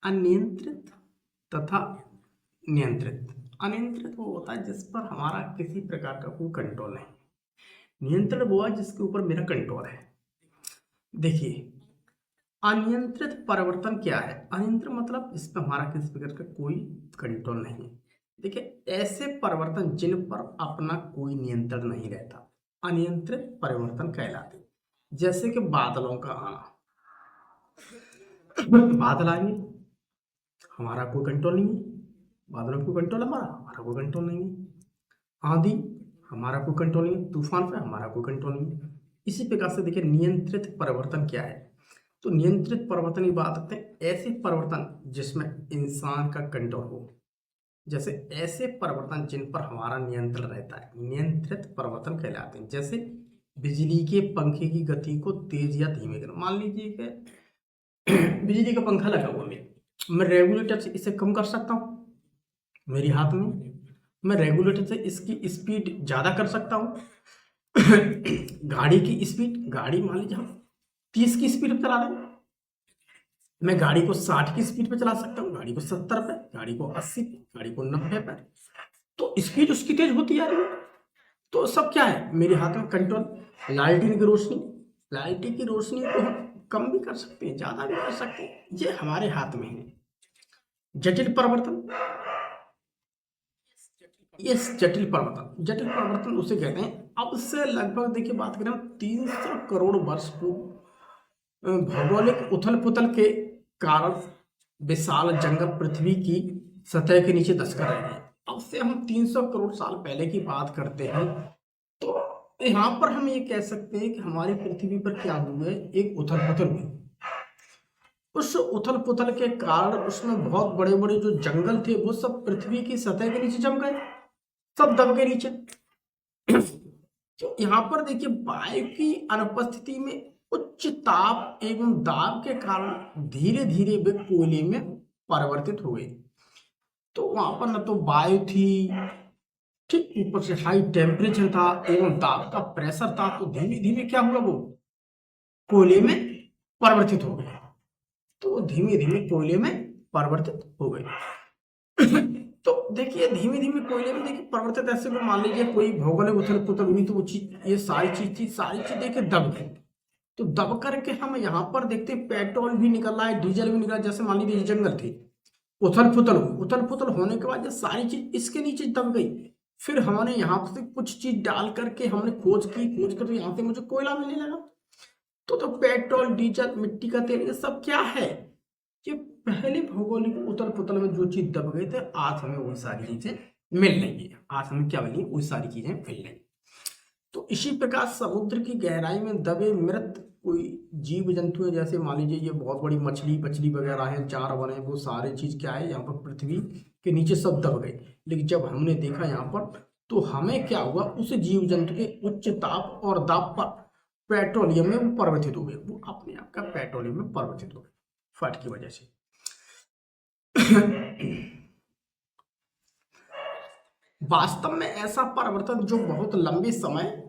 अनियंत्रित तथा नियंत्रित। अनियंत्रित वो होता है जिस पर हमारा किसी प्रकार का कोई कंट्रोल नहीं। नियंत्रण वो है जिसके ऊपर मेरा कंट्रोल है। देखिए, अनियंत्रित परिवर्तन क्या है, अनियंत्रित मतलब इस पर हमारा किसी प्रकार का कोई कंट्रोल नहीं है। देखिए, ऐसे परिवर्तन जिन पर अपना कोई नियंत्रण नहीं रहता, अनियंत्रित परिवर्तन कहलाते। जैसे कि बादलों का आना, बादल आएंगे, हमारा कोई कंट्रोल नहीं है, बादलों को कंट्रोल हमारा, हमारा कोई कंट्रोल नहीं है। आंधी, हमारा कोई कंट्रोल नहीं है। तूफान पे हमारा कोई कंट्रोल नहीं है। इसी प्रकार से देखिए, नियंत्रित परिवर्तन क्या है, तो नियंत्रित परिवर्तन की बात करते हैं, ऐसे परिवर्तन जिसमें इंसान का कंट्रोल हो। जैसे ऐसे परिवर्तन जिन पर हमारा नियंत्रण रहता है, नियंत्रित परिवर्तन कहलाते हैं। जैसे बिजली के पंखे की गति को तेज या धीमे करना। मान लीजिए कि बिजली का पंखा लगा हुआ, मैं रेगुलेटर से इसे कम कर सकता हूँ मेरे हाथ में, मैं रेगुलेटर से इसकी स्पीड ज्यादा कर सकता हूँ। गाड़ी की स्पीड, गाड़ी मान लीजिए हम 30 की स्पीड पर चला रहे हैं, मैं गाड़ी को 60 की स्पीड पे चला सकता हूँ, गाड़ी को 70 पे, गाड़ी को 80 पे, गाड़ी को 90 पे। तो स्पीड उसकी तेज होती जा रही है। तो सब क्या है, मेरे हाथ में कंट्रोल। लालटेन की रोशनी, लालटेन की रोशनी को हम कम भी कर सकते हैं, ज्यादा भी कर सकते हैं, ये हमारे हाथ में है। जटिल परिवर्तन, ये जटिल परिवर्तन, जटिल परिवर्तन उसे कहते हैं। अब से लगभग देखिए बात करें 300 करोड़ वर्ष पूर्व भौगोलिक उथल पुथल के कारण विशाल जंगल पृथ्वी की सतह के नीचे दशकर रह गए। अब से हम 300 करोड़ साल पहले की बात करते हैं, तो यहाँ पर हम ये कह सकते हैं कि हमारी पृथ्वी पर क्या हुआ है, एक उथल पुथल हुई। उस उथल पुथल के कारण उसमें बहुत बड़े बड़े जो जंगल थे वो सब पृथ्वी की सतह के नीचे जम गए, सब दब गए नीचे। तो यहाँ पर देखिए, वायु की अनुपस्थिति में उच्च ताप एवं दाब के कारण धीरे धीरे वे कोयले में परिवर्तित हो गए। तो वहां पर न तो वायु थी, ठीक, ऊपर से हाई टेम्परेचर था एवं दाब का प्रेशर था, तो धीमे धीमे क्या हुआ, वो कोयले में परिवर्तित हो गए। तो धीमे धीमे कोयले में परिवर्तित हो गए। तो देखिए, धीमे धीमे कोयले में देखिए परिवर्तित ऐसे में, मान लीजिए कोई भौगोलिक उथल पुथल हुई, तो वो चीज, ये सारी चीज देखिए दब गई। तो दब करके हम यहाँ पर देखते हैं पेट्रोल भी निकल रहा है, डीजल भी निकल रहा है। जैसे मान लीजिए जंगल थे, उथल पुथल हुई, उथल पुथल होने के बाद ये सारी चीज इसके नीचे दब गई। फिर हमने यहाँ से कुछ चीज डाल करके हमने खोज कर यहाँ से मुझे कोयला मिलने लगा। तो पेट्रोल, डीजल, मिट्टी का तेल, ये सब क्या है, ये पहले भौगोलिक उथल पुथल में जो चीज दब गए थे, आज हमें वही सारी चीजें मिल रही है। आज हमें क्या मिली, वही सारी चीजें मिल रही। तो इसी प्रकार समुद्र की गहराई में दबे मृत कोई जीव जंतु है, जैसे मान लीजिए ये बहुत बड़ी मछली वगैरह है, चार बने, वो सारे चीज क्या है, यहाँ पर पृथ्वी के नीचे सब दब गए। लेकिन जब हमने देखा यहाँ पर, तो हमें क्या हुआ, उस जीव जंतु के उच्च ताप और दाब पर पेट्रोलियम में वो परिवर्तित हो गए, वो अपने आप का पेट्रोलियम में परिवर्तित हो गए फट की वजह से। वास्तव में ऐसा परिवर्तन जो बहुत लंबे समय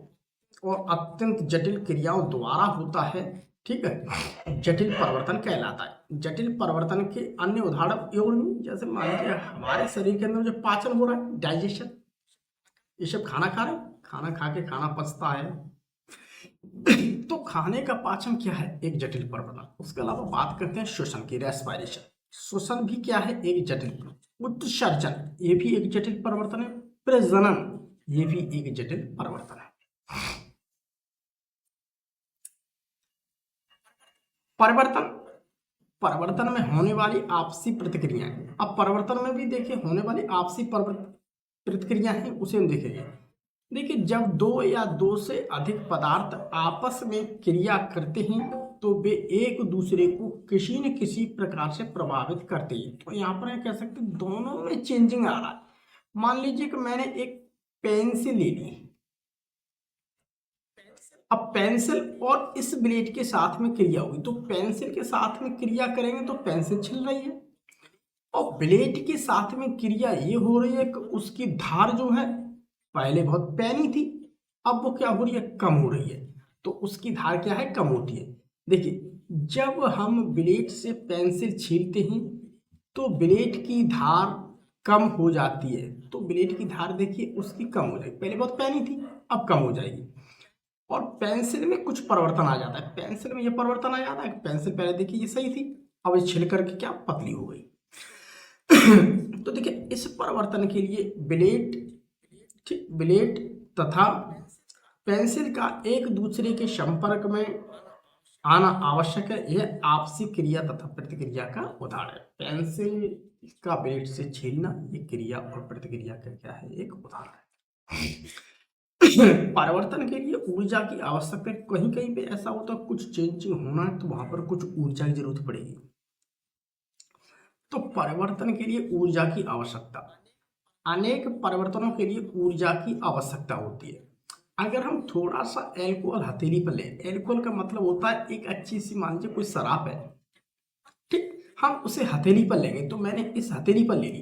और अत्यंत जटिल क्रियाओं द्वारा होता है, ठीक है, जटिल परिवर्तन कहलाता है। जटिल परिवर्तन के अन्य उदाहरण एवं, जैसे मान लीजिए हमारे शरीर के अंदर जो पाचन हो रहा है, डाइजेशन, ये सब खाना खा रहे हैं, खाना खा के खाना पचता है, तो खाने का पाचन क्या है? एक जटिल प्रवर्तन। उसके अलावा बात करते हैं श्वसन की, रेस्पिरेशन। श्वसन भी क्या है? एक जटिल। उत्सर्जन, ये भी एक जटिल परिवर्तन है। प्रजनन, ये भी एक जटिल परिवर्तन है। परिवर्तन, परिवर्तन में होने वाली आपसी प्रतिक्रियाएं। अब परिवर्तन में भी देखिए होने वाली आपसी प्रतिक्रियाएं हैं, उसे हम देखेंगे। देखिए जब दो या दो से अधिक पदार्थ आपस में क्रिया करते हैं तो वे एक दूसरे को किसी न किसी प्रकार से प्रभावित करते हैं। तो यहाँ पर कह सकते हैं दोनों में चेंजिंग आ रहा है। मान लीजिए कि मैंने एक पेंसिल ले ली, अब पेंसिल और इस ब्लेड के साथ में क्रिया होगी, तो पेंसिल के साथ में क्रिया करेंगे तो पेंसिल छिल रही है, और ब्लेड के साथ में क्रिया ये हो रही है कि उसकी धार जो है पहले बहुत पैनी थी, अब वो क्या हो रही है? कम हो रही है। तो उसकी धार क्या है? कम होती है। देखिए जब हम ब्लेड से पेंसिल छीलते हैं तो ब्लेड की धार कम हो जाती है। तो ब्लेड की धार देखिए उसकी कम हो जाएगी, पहले बहुत पैनी थी अब कम हो जाएगी। और पेंसिल में कुछ परिवर्तन आ जाता है, पेंसिल में ये परिवर्तन आ जाता है कि पेंसिल पहले देखिए ये सही थी, अब ये छिल करके क्या पतली हो गई। तो देखिए इस परिवर्तन के लिए ब्लेड, ठीक, ब्लेड तथा पेंसिल का एक दूसरे के संपर्क में आना आवश्यक है। यह आपसी क्रिया तथा प्रतिक्रिया का उदाहरण है। पेंसिल का ब्लेड से छीलना ये क्रिया और प्रतिक्रिया का क्या है? एक उदाहरण है। परिवर्तन के लिए ऊर्जा की आवश्यकता है। कहीं कहीं पे ऐसा होता है कुछ चेंजिंग होना है तो वहां पर कुछ ऊर्जा की जरूरत पड़ेगी। तो परिवर्तन के लिए ऊर्जा की आवश्यकता, अनेक परिवर्तनों के लिए ऊर्जा की आवश्यकता होती है। अगर हम थोड़ा सा एल्कोहल हथेली पर लें, एल्कोहल का मतलब होता है एक अच्छी सी, मान लीजिए कोई शराब है, ठीक, हम उसे हथेली पर लेंगे, तो मैंने इस हथेली पर ले ली,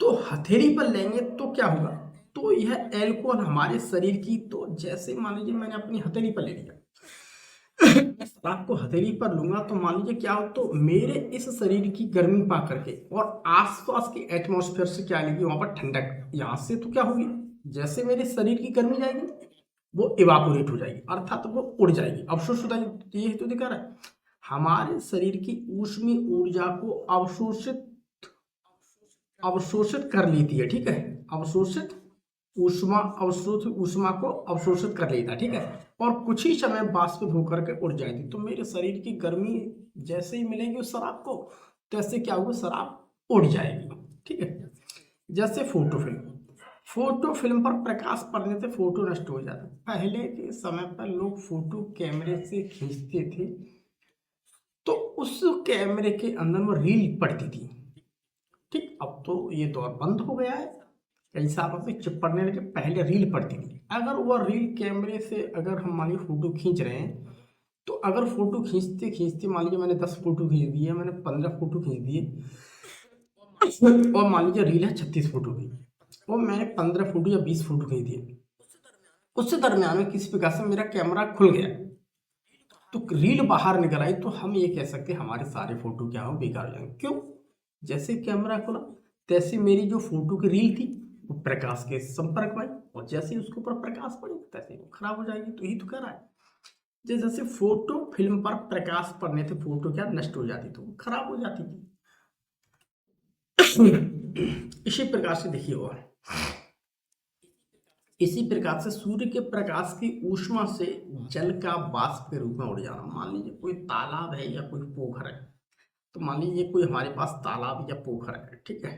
तो हथेली पर लेंगे तो क्या होगा? तो यह एल्कोहल हमारे शरीर की, तो जैसे मान लीजिए मैंने अपनी हथेली पर ले लिया, मैं शराब को हथेली पर लूंगा तो मान लीजिए क्या हो, तो मेरे इस शरीर की गर्मी पा करके और आसपास के एटमॉस्फेयर से क्या लेगी वहां पर ठंडक, यहां से तो क्या होगी, जैसे मेरे शरीर की गर्मी जाएगी वो इवापोरेट हो जाएगी, अर्थात वो उड़ जाएगी, अवशोषित हो जाएगी। ये तो दिखा रहा है हमारे शरीर की ऊष्मीय ऊर्जा को अवशोषित अवशोषित कर लेती है, ठीक है, अवशोषित ऊष्मा, अवशोषित ऊष्मा को अवशोषित कर लेता है, ठीक है, और कुछ ही समय बाष्पित होकर के उड़ जाएगी। तो मेरे शरीर की गर्मी जैसे ही मिलेगी उस शराब को, तैसे क्या होगा, शराब उड़ जाएगी, ठीक है। जैसे फोटो फिल्म, फोटो फिल्म पर प्रकाश पड़ने से फोटो नष्ट हो जाता है। पहले के समय पर लोग फोटो कैमरे से खींचते थे तो उस कैमरे के अंदर वो रील पड़ती थी, ठीक, अब तो ये दौर बंद हो गया है, कई सालों से चिपकने लगे। पहले रील पड़ती थी, अगर वह रील कैमरे से अगर हम मान लीजिए फोटो खींच रहे हैं, तो अगर फोटो खींचते खींचते मान लीजिए मैंने 10 फोटो खींच दिए, मैंने 15 फोटो खींच दिए, और मान लीजिए रील है 36 फोटो की, और मैंने 15 फोटो या 20 फोटो खींच दिए, उससे दरम्यान में किसी प्रकार से मेरा कैमरा खुल गया तो रील बाहर निकल आई, तो हम ये कह सकते हैं हमारे सारे फोटो क्या हो, बेकार हो जाएंगे। क्यों? जैसे कैमरा खुला तैसे मेरी जो फोटो की रील थी वो प्रकाश के संपर्क में आई, और जैसे ही उसके ऊपर प्रकाश पड़े तैसे वो खराब हो जाएगी। तो यही तो कह रहा है, जैसे फोटो फिल्म पर प्रकाश पड़ने से फोटो क्या नष्ट हो जाती, तो वो खराब हो जाती थी। इसी प्रकार से देखिए, और इसी प्रकार से सूर्य के प्रकाश की ऊष्मा से जल का वाष्प के रूप में उड़ जाना। मान लीजिए कोई तालाब है या कोई पोखर है, तो मान लीजिए कोई हमारे पास तालाब या पोखर है, ठीक है,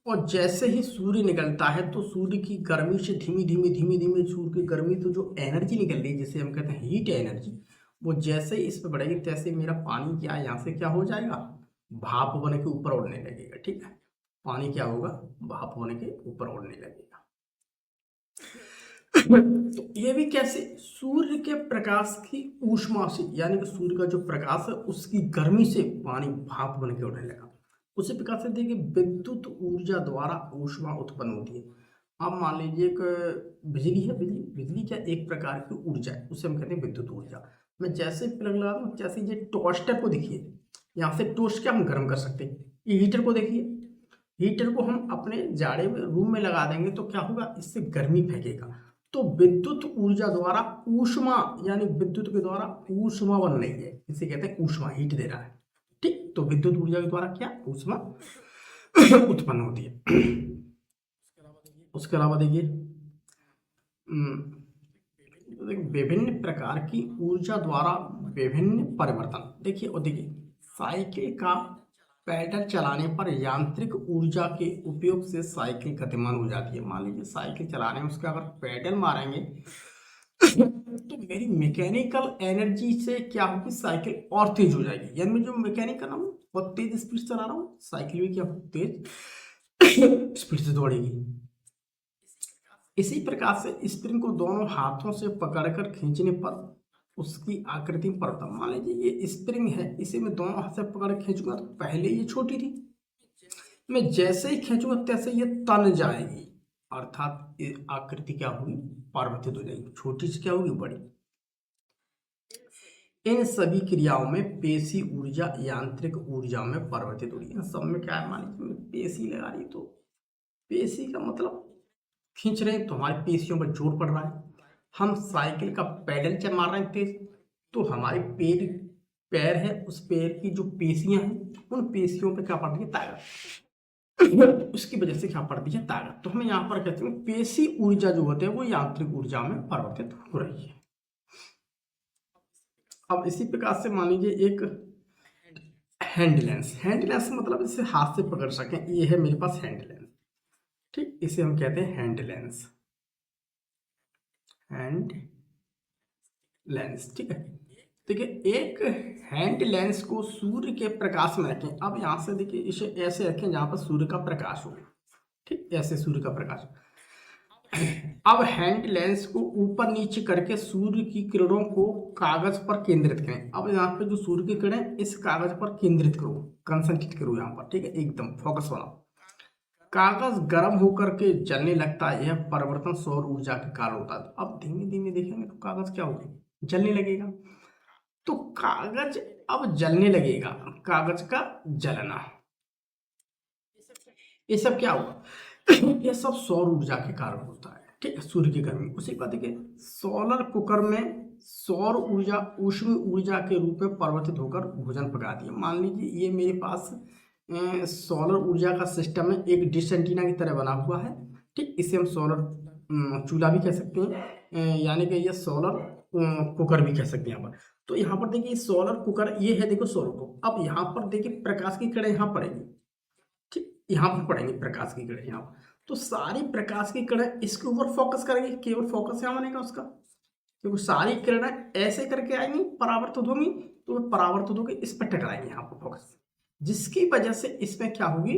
और जैसे ही सूर्य निकलता है तो सूर्य की गर्मी से धीमी धीमी धीमी धीमी सूर्य की गर्मी, तो जो एनर्जी निकल रही है जिसे हम कहते हैं हीट एनर्जी, वो जैसे ही इस पर बढ़ेगी तैसे मेरा पानी क्या यहाँ से क्या हो जाएगा, भाप बन के ऊपर उड़ने लगेगा, ठीक है, पानी क्या होगा, भाप बन के ऊपर उड़ने लगेगा। तो ये भी कैसे, सूर्य के प्रकाश की ऊष्मा से, यानी कि सूर्य का जो प्रकाश है उसकी गर्मी से पानी भाप बन के उड़ने लगा। उसी प्रकार से देखिए विद्युत ऊर्जा द्वारा ऊष्मा उत्पन्न होती है। अब मान लीजिए कि बिजली है, बिजली बिजली क्या एक प्रकार की ऊर्जा है, उसे हम कहते हैं विद्युत ऊर्जा। मैं जैसे प्लग लगा दूं, जैसे ये टोस्टर को देखिए, यहाँ से टोस्ट क्या हम गर्म कर सकते हैं, ये हीटर को देखिए, हीटर को हम अपने जाड़े में रूम में लगा देंगे तो क्या होगा, इससे गर्मी फेंकेगा, तो विद्युत ऊर्जा द्वारा ऊष्मा, यानी विद्युत के द्वारा ऊष्मा बन रही है, इसे कहते हैं ऊष्मा, हीट दे रहा है। ठीक, तो विद्युत ऊर्जा के द्वारा क्या ऊष्मा उत्पन्न होती है। उसके अलावा देखिए विभिन्न प्रकार की ऊर्जा द्वारा विभिन्न परिवर्तन। देखिए और देखिए, साइकिल का पैडल चलाने पर यांत्रिक ऊर्जा के उपयोग से साइकिल गतिमान हो जाती है। मान लीजिए साइकिल चलाने में उसके अगर पैडल मारेंगे तो मेरी मैकेनिकल एनर्जी से क्या होगी, साइकिल और तेज हो जाएगी। यानी जो मैकेनिकल हूँ बहुत तेज स्पीड से चला रहा हूँ, साइकिल भी क्या तेज स्पीड से दौड़ेगी। इसी प्रकार से स्प्रिंग को दोनों हाथों से पकड़कर खींचने पर उसकी आकृति में परिवर्तन। मान लीजिए ये स्प्रिंग है, इसे मैं दोनों हाथ से पकड़ के खींचूंगा तो पहले ये छोटी थी, मैं जैसे ही खींचूंगा तैसे ये तन जाएगी, अर्थात ये आकृति क्या होगी, परिवर्तित हो जाएगी, छोटी से क्या होगी, बड़ी। इन सभी क्रियाओं में पेशी ऊर्जा यांत्रिक ऊर्जा में परिवर्तित हो रही है। सब में क्या है, मान लीजिए पेशी लगा रही तो पेशी का मतलब खींच रहे हैं तो हमारी पेशियों पर जोर पड़ रहा है। हम साइकिल का पैडल चल मार रहे हैं तेज, तो हमारे पैर है, उस पैर की जो पेशियां हैं उन पेशियों पे क्या पड़ रही है, ताकत। उसकी वजह से क्या पड़ती है, ताकत। तो हमें यहाँ पर कहते हैं पेशी ऊर्जा जो होते हैं वो यांत्रिक ऊर्जा में परिवर्तित हो रही है। अब इसी प्रकार से मान लीजिए एक हैंड लेंस। हैंड लेंस मतलब इसे हाथ से पकड़ सकें, ये है मेरे पास हैंड लेंस। ठीक, इसे हम कहते हैं हैंड लेंस, हैंड लेंस। ठीक है, देखिए एक हैंड लेंस को सूर्य के प्रकाश में रखें। अब यहाँ से देखिए इसे ऐसे रखें जहाँ पर सूर्य का प्रकाश हो। ठीक, ऐसे सूर्य का प्रकाश। अब हैंड लेंस को ऊपर नीचे करके सूर्य की किरणों को कागज पर केंद्रित करें। अब यहाँ पे जो सूर्य की किरणें इस कागज पर केंद्रित करो, कंसंट्रेट करो यहाँ पर। ठीक है, एकदम फोकस बनाओ। कागज गर्म होकर के जलने लगता है, यह परिवर्तन सौर ऊर्जा के कारण होता है। अब धीमे धीमे देखेंगे तो कागज क्या होगा, जलने लगेगा। तो कागज अब जलने लगेगा, कागज का जलना, ये सब क्या हुआ, ये सब सौर ऊर्जा के कारण होता है। ठीक है, सूर्य की गर्मी। उसी बात देखिए सोलर कुकर में सौर ऊर्जा ऊष्म ऊर्जा के रूप में परिवर्तित होकर भोजन पकाती है। मान लीजिए ये मेरे पास सोलर ऊर्जा का सिस्टम है, एक डिश एंटीना की तरह बना हुआ है। ठीक, इसे हम सोलर चूल्हा भी कह सकते हैं, यानी कि ये सोलर कुकर भी कह सकते हैं यहाँ पर। तो यहाँ पर देखिए सोलर कुकर ये है, देखो सोलर कुकर। अब यहाँ पर देखिए प्रकाश की किरणें यहाँ पड़ेगी। ठीक, यहाँ पर पड़ेंगे प्रकाश की किरणें यहाँ पर, तो सारी प्रकाश की किरणें इसके ऊपर फोकस करेंगे, केवल फोकस यहाँ बनेगा उसका, क्योंकि सारी किरणें ऐसे करके आएंगी, परावर्तित होंगी, तो परावर्तित होकर इस पर टकराएंगे यहाँ पर फोकस, जिसकी वजह से इसमें क्या होगी,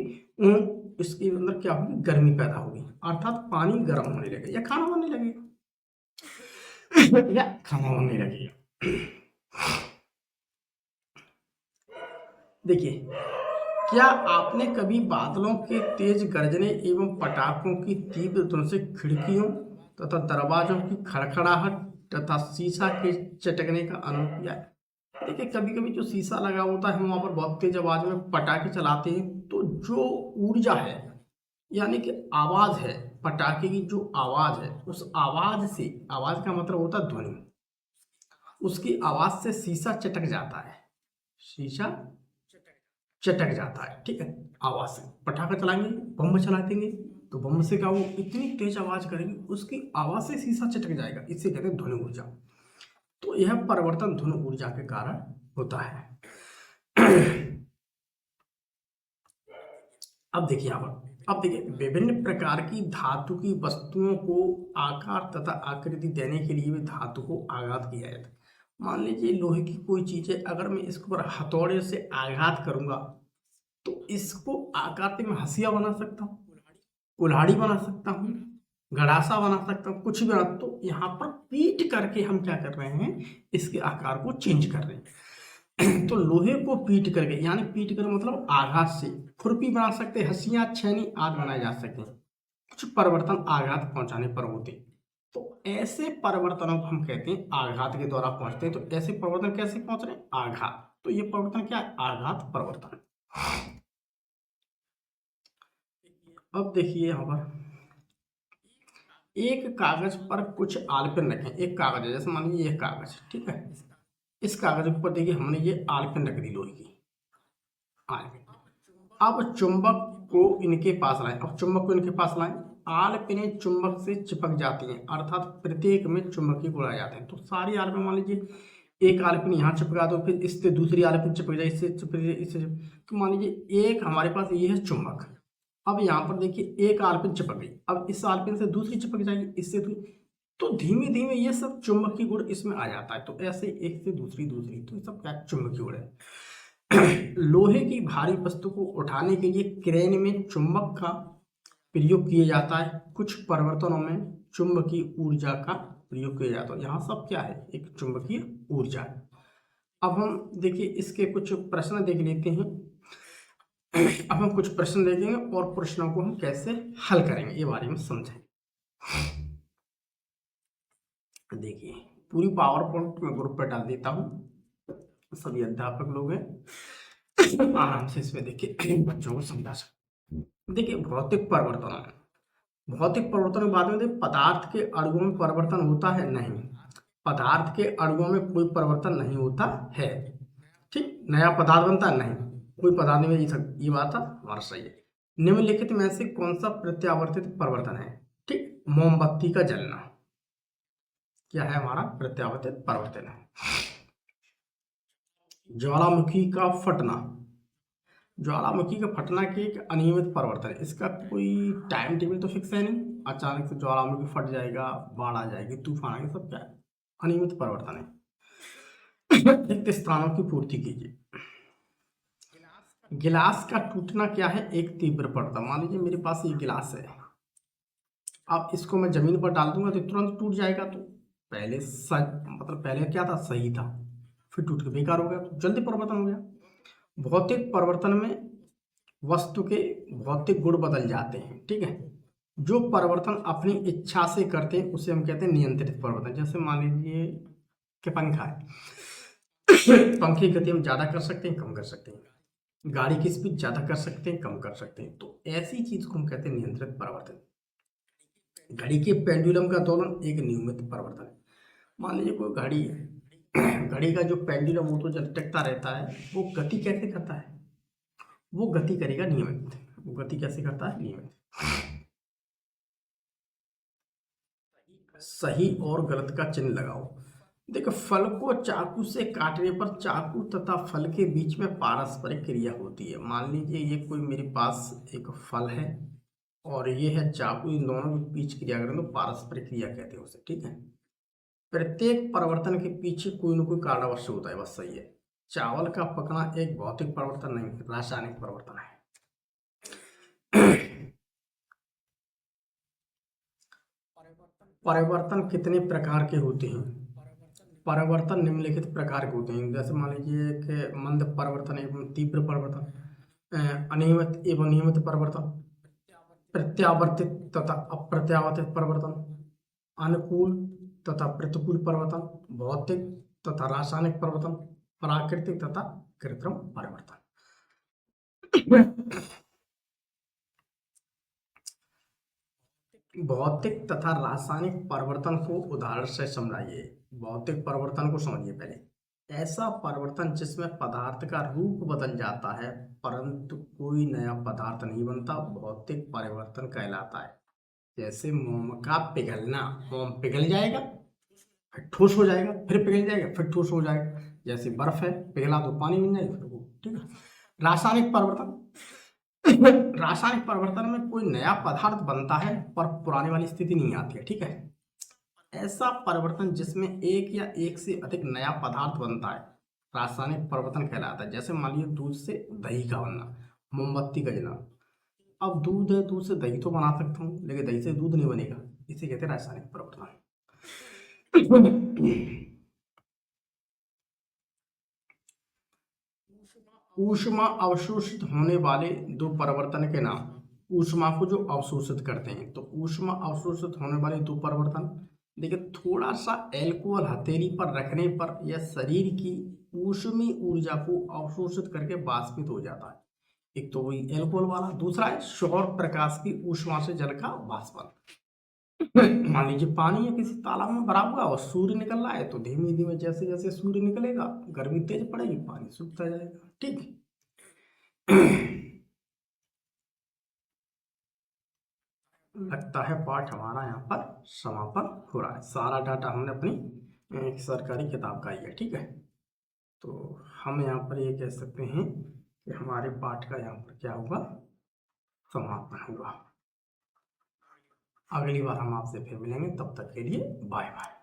इसके अंदर क्या होगी, गर्मी पैदा होगी, अर्थात पानी गर्म होने लगेगा या खाना बनने लगेगा या खाना बनने लगेगा। देखिए, क्या आपने कभी बादलों के तेज गरजने एवं पटाखों की तीव्र ध्वनि से खिड़कियों तथा दरवाजों की खड़खड़ाहट तथा शीशा के चटकने का अनुभव किया है? देखिए कभी कभी जो शीशा लगा होता है वहां पर बहुत तेज आवाज में पटाखे चलाते हैं, तो जो ऊर्जा है यानी कि आवाज है, पटाखे की जो आवाज है उस आवाज से, आवाज का मतलब होता है ध्वनि, उसकी आवाज से शीशा चटक जाता है, शीशा चटक जाता है। ठीक है, आवाज से पटाखा चलाएंगे, बम चला देंगे तो बम से क्या वो इतनी तेज आवाज करेंगे, उसकी आवाज से शीशा चटक जाएगा, इससे कहते हैं ध्वनि ऊर्जा। तो यह परिवर्तन ध्वनि ऊर्जा के कारण होता है। अब देखिए यहाँ पर, अब देखिए विभिन्न प्रकार की धातु की वस्तुओं को आकार तथा आकृति देने के लिए भी धातु को आघात किया जाता है। मान लीजिए लोहे की कोई चीज है, अगर मैं इसके ऊपर हथौड़े से आघात करूंगा तो इसको आकार में हंसिया बना सकता हूँ, कुल्हाड़ी बना सकता हूँ, गड़ासा बना सकता हूँ, कुछ भी बना। तो यहाँ पर पीट करके हम क्या कर रहे हैं, इसके आकार को चेंज कर रहे हैं। तो लोहे को पीट करके, यानी पीट कर मतलब आघात से खुरपी बना सकते, हंसियां छैनी आदि बनाए जा सकते हैं, कुछ परिवर्तन आघात पहुंचाने पर होते। तो ऐसे परिवर्तनों को हम कहते हैं आघात के द्वारा पहुंचते हैं। तो ऐसे परिवर्तन कैसे पहुंच रहे हैं, आघात। तो ये परिवर्तन क्या है, आघात परिवर्तन। अब देखिए यहाँ पर एक कागज पर कुछ आलपिन रखें, एक कागज है, जैसे मान लीजिए ये कागज, ठीक है, इस कागज के ऊपर देखिए हमने ये आलपिन रख दी लोहे की आलपिन। अब चुंबक को इनके पास लाएं, अब चुंबक को इनके पास लाएं, आलपिनें चुंबक से चिपक जाती हैं, अर्थात प्रत्येक में चुंबकीय गुण आ जाते हैं। तो सारी आलपिन, मान लीजिए एक आलपिन यहाँ चिपका दो, फिर इससे दूसरी आलपिन चिपक जाए, इससे चिपक जाए, इससे तो मान लीजिए एक हमारे पास ये है चुंबक। अब यहाँ पर देखिए एक आलपिन चिपक गई, अब इस आलपिन से दूसरी चिपक जाएगी, इससे तो धीमे धीमे ये सब चुंबकीय गुण इसमें आ जाता है। तो ऐसे एक से दूसरी दूसरी, तो ये सब क्या चुंबकीय गुण है। लोहे की भारी वस्तु को उठाने के लिए क्रेन में चुंबक का प्रयोग किया जाता है। कुछ परिवर्तनों में चुंबकीय ऊर्जा का प्रयोग किया जाता है। यहाँ सब क्या है, एक चुंबकीय ऊर्जा है। अब हम देखिए इसके कुछ प्रश्न देख लेते हैं। अब हम कुछ प्रश्न देखेंगे और प्रश्नों को हम कैसे हल करेंगे ये बारे में समझेंगे। देखिए पूरी पावर पॉइंट मैं ग्रुप पर डाल देता हूँ, सभी अध्यापक लोग हैं, आराम से इसमें देखिए बच्चों को समझा सकते। देखिए भौतिक परिवर्तन, भौतिक परिवर्तन के बाद में देखिए पदार्थ के अणुओं में परिवर्तन होता है, नहीं, पदार्थ के अणुओं में कोई परिवर्तन नहीं होता है, ठीक, नया पदार्थ बनता नहीं, कोई पदार्थ नहीं, ये बात हमारा सही है। निम्नलिखित में से कौन सा प्रत्यावर्तित परिवर्तन है, ठीक, मोमबत्ती का जलना क्या है, हमारा प्रत्यावर्तित परिवर्तन है। ज्वालामुखी का फटना, ज्वालामुखी का फटना के एक अनियमित परिवर्तन है, इसका कोई टाइम टेबल तो फिक्स है नहीं, अचानक से ज्वालामुखी फट जाएगा, बाढ़ आ जाएगी, तूफान आएगा, सब क्या है, अनियमित परिवर्तन है। रिक्त स्थानों की पूर्ति कीजिए। गिलास का टूटना क्या है, एक तीव्र परिवर्तन। मान लीजिए मेरे पास ये गिलास है, अब इसको मैं जमीन पर डाल दूंगा तो तुरंत टूट जाएगा। तो पहले मतलब पहले क्या था, सही था, फिर टूट के बेकार हो गया, तो जल्दी परिवर्तन हो गया। भौतिक परिवर्तन में वस्तु के भौतिक गुण बदल जाते हैं, ठीक है, जो परिवर्तन अपनी इच्छा से करते हैं उसे हम कहते हैं नियंत्रित परिवर्तन। जैसे मान लीजिए कि पंखा है, पंखे की गति हम ज्यादा कर सकते हैं, कम कर सकते हैं, गाड़ी की स्पीड ज्यादा कर सकते हैं, कम कर सकते हैं, तो ऐसी चीज को हम कहते हैं नियंत्रित परिवर्तन। घड़ी के पेंडुलम का दोलन एक नियमित परिवर्तन है। मान लीजिए कोई घड़ी है, घड़ी का जो पेंडुलम वो तो जब टिकता रहता है, वो गति कैसे करता है, वो गति करेगा नियमित, वो गति कैसे करता है, नियमित। सही और गलत का चिन्ह लगाओ। देखो फल को चाकू से काटने पर चाकू तथा फल के बीच में पारस्परिक क्रिया होती है। मान लीजिए ये कोई मेरे पास एक फल है और ये है चाकू, इन दोनों के बीच क्रिया करें तो पारस्परिक क्रिया कहते हैं उसे, ठीक है। प्रत्येक परिवर्तन के पीछे कोई ना कोई कारण अवश्य होता है, बस सही है। चावल का पकना एक भौतिक परिवर्तन नहीं, रासायनिक परिवर्तन है। परिवर्तन कितने प्रकार के होते हैं, परिवर्तन निम्नलिखित प्रकार के होते हैं। जैसे मान लीजिए कि मंद परिवर्तन एवं तीव्र परिवर्तन, अनियमित एवं नियमित परिवर्तन, प्रत्यावर्तित तथा अप्रत्यावर्तित परिवर्तन, अनुकूल तथा प्रतिकूल परिवर्तन, भौतिक तथा रासायनिक परिवर्तन, प्राकृतिक तथा कृत्रिम परिवर्तन। भौतिक तथा रासायनिक परिवर्तन को उदाहरण से समझाइए। भौतिक परिवर्तन को समझिए पहले। ऐसा परिवर्तन जिसमें पदार्थ का रूप बदल जाता है परंतु कोई नया पदार्थ नहीं बनता, भौतिक परिवर्तन कहलाता है। जैसे मोम का पिघलना, मोम पिघल जाएगा फिर ठोस हो जाएगा, फिर पिघल जाएगा फिर ठोस हो जाएगा। जैसे बर्फ है, पिघला तो पानी बन जाएगा, फिर वो, ठीक है। रासायनिक परिवर्तन, रासायनिक परिवर्तन में कोई नया पदार्थ बनता है पर पुराने वाली स्थिति नहीं आती है, ठीक है। ऐसा परिवर्तन जिसमें एक या एक से अधिक नया पदार्थ बनता है रासायनिक परिवर्तन कहलाता है। जैसे मान लीजिए दूध से दही का बनना, मोमबत्ती का जलना। अब दूध है, दूध से दही तो बना सकता हूँ लेकिन दही से दूध नहीं बनेगा, इसे कहते हैं रासायनिक परिवर्तन। ऊष्मा अवशोषित होने वाले दो परिवर्तन के नाम, ऊष्मा को जो अवशोषित करते हैं, तो ऊष्मा अवशोषित होने वाले दो परिवर्तन। देखिए थोड़ा सा अल्कोहल हथेली पर रखने पर यह शरीर की ऊष्मीय ऊर्जा को अवशोषित करके वाष्पित हो जाता है। एक तो वही अल्कोहल वाला, दूसरा है सौर प्रकाश की ऊष्मा से जल का वाष्पन। मान लीजिए पानी है किसी तालाब में भरा हुआ और सूर्य निकल रहा है, तो धीमे धीमे जैसे जैसे सूर्य निकलेगा गर्मी तेज पड़ेगी, पानी सूखता जाएगा। ठीक। लगता है पाठ हमारा यहाँ पर समापन हो रहा है। सारा डाटा हमने अपनी सरकारी किताब का ही है। ठीक है, तो हम यहाँ पर ये कह सकते हैं कि हमारे पाठ का यहाँ पर क्या हुआ, समापन हुआ। अगली बार हम आपसे फिर मिलेंगे, तब तक के लिए बाय बाय।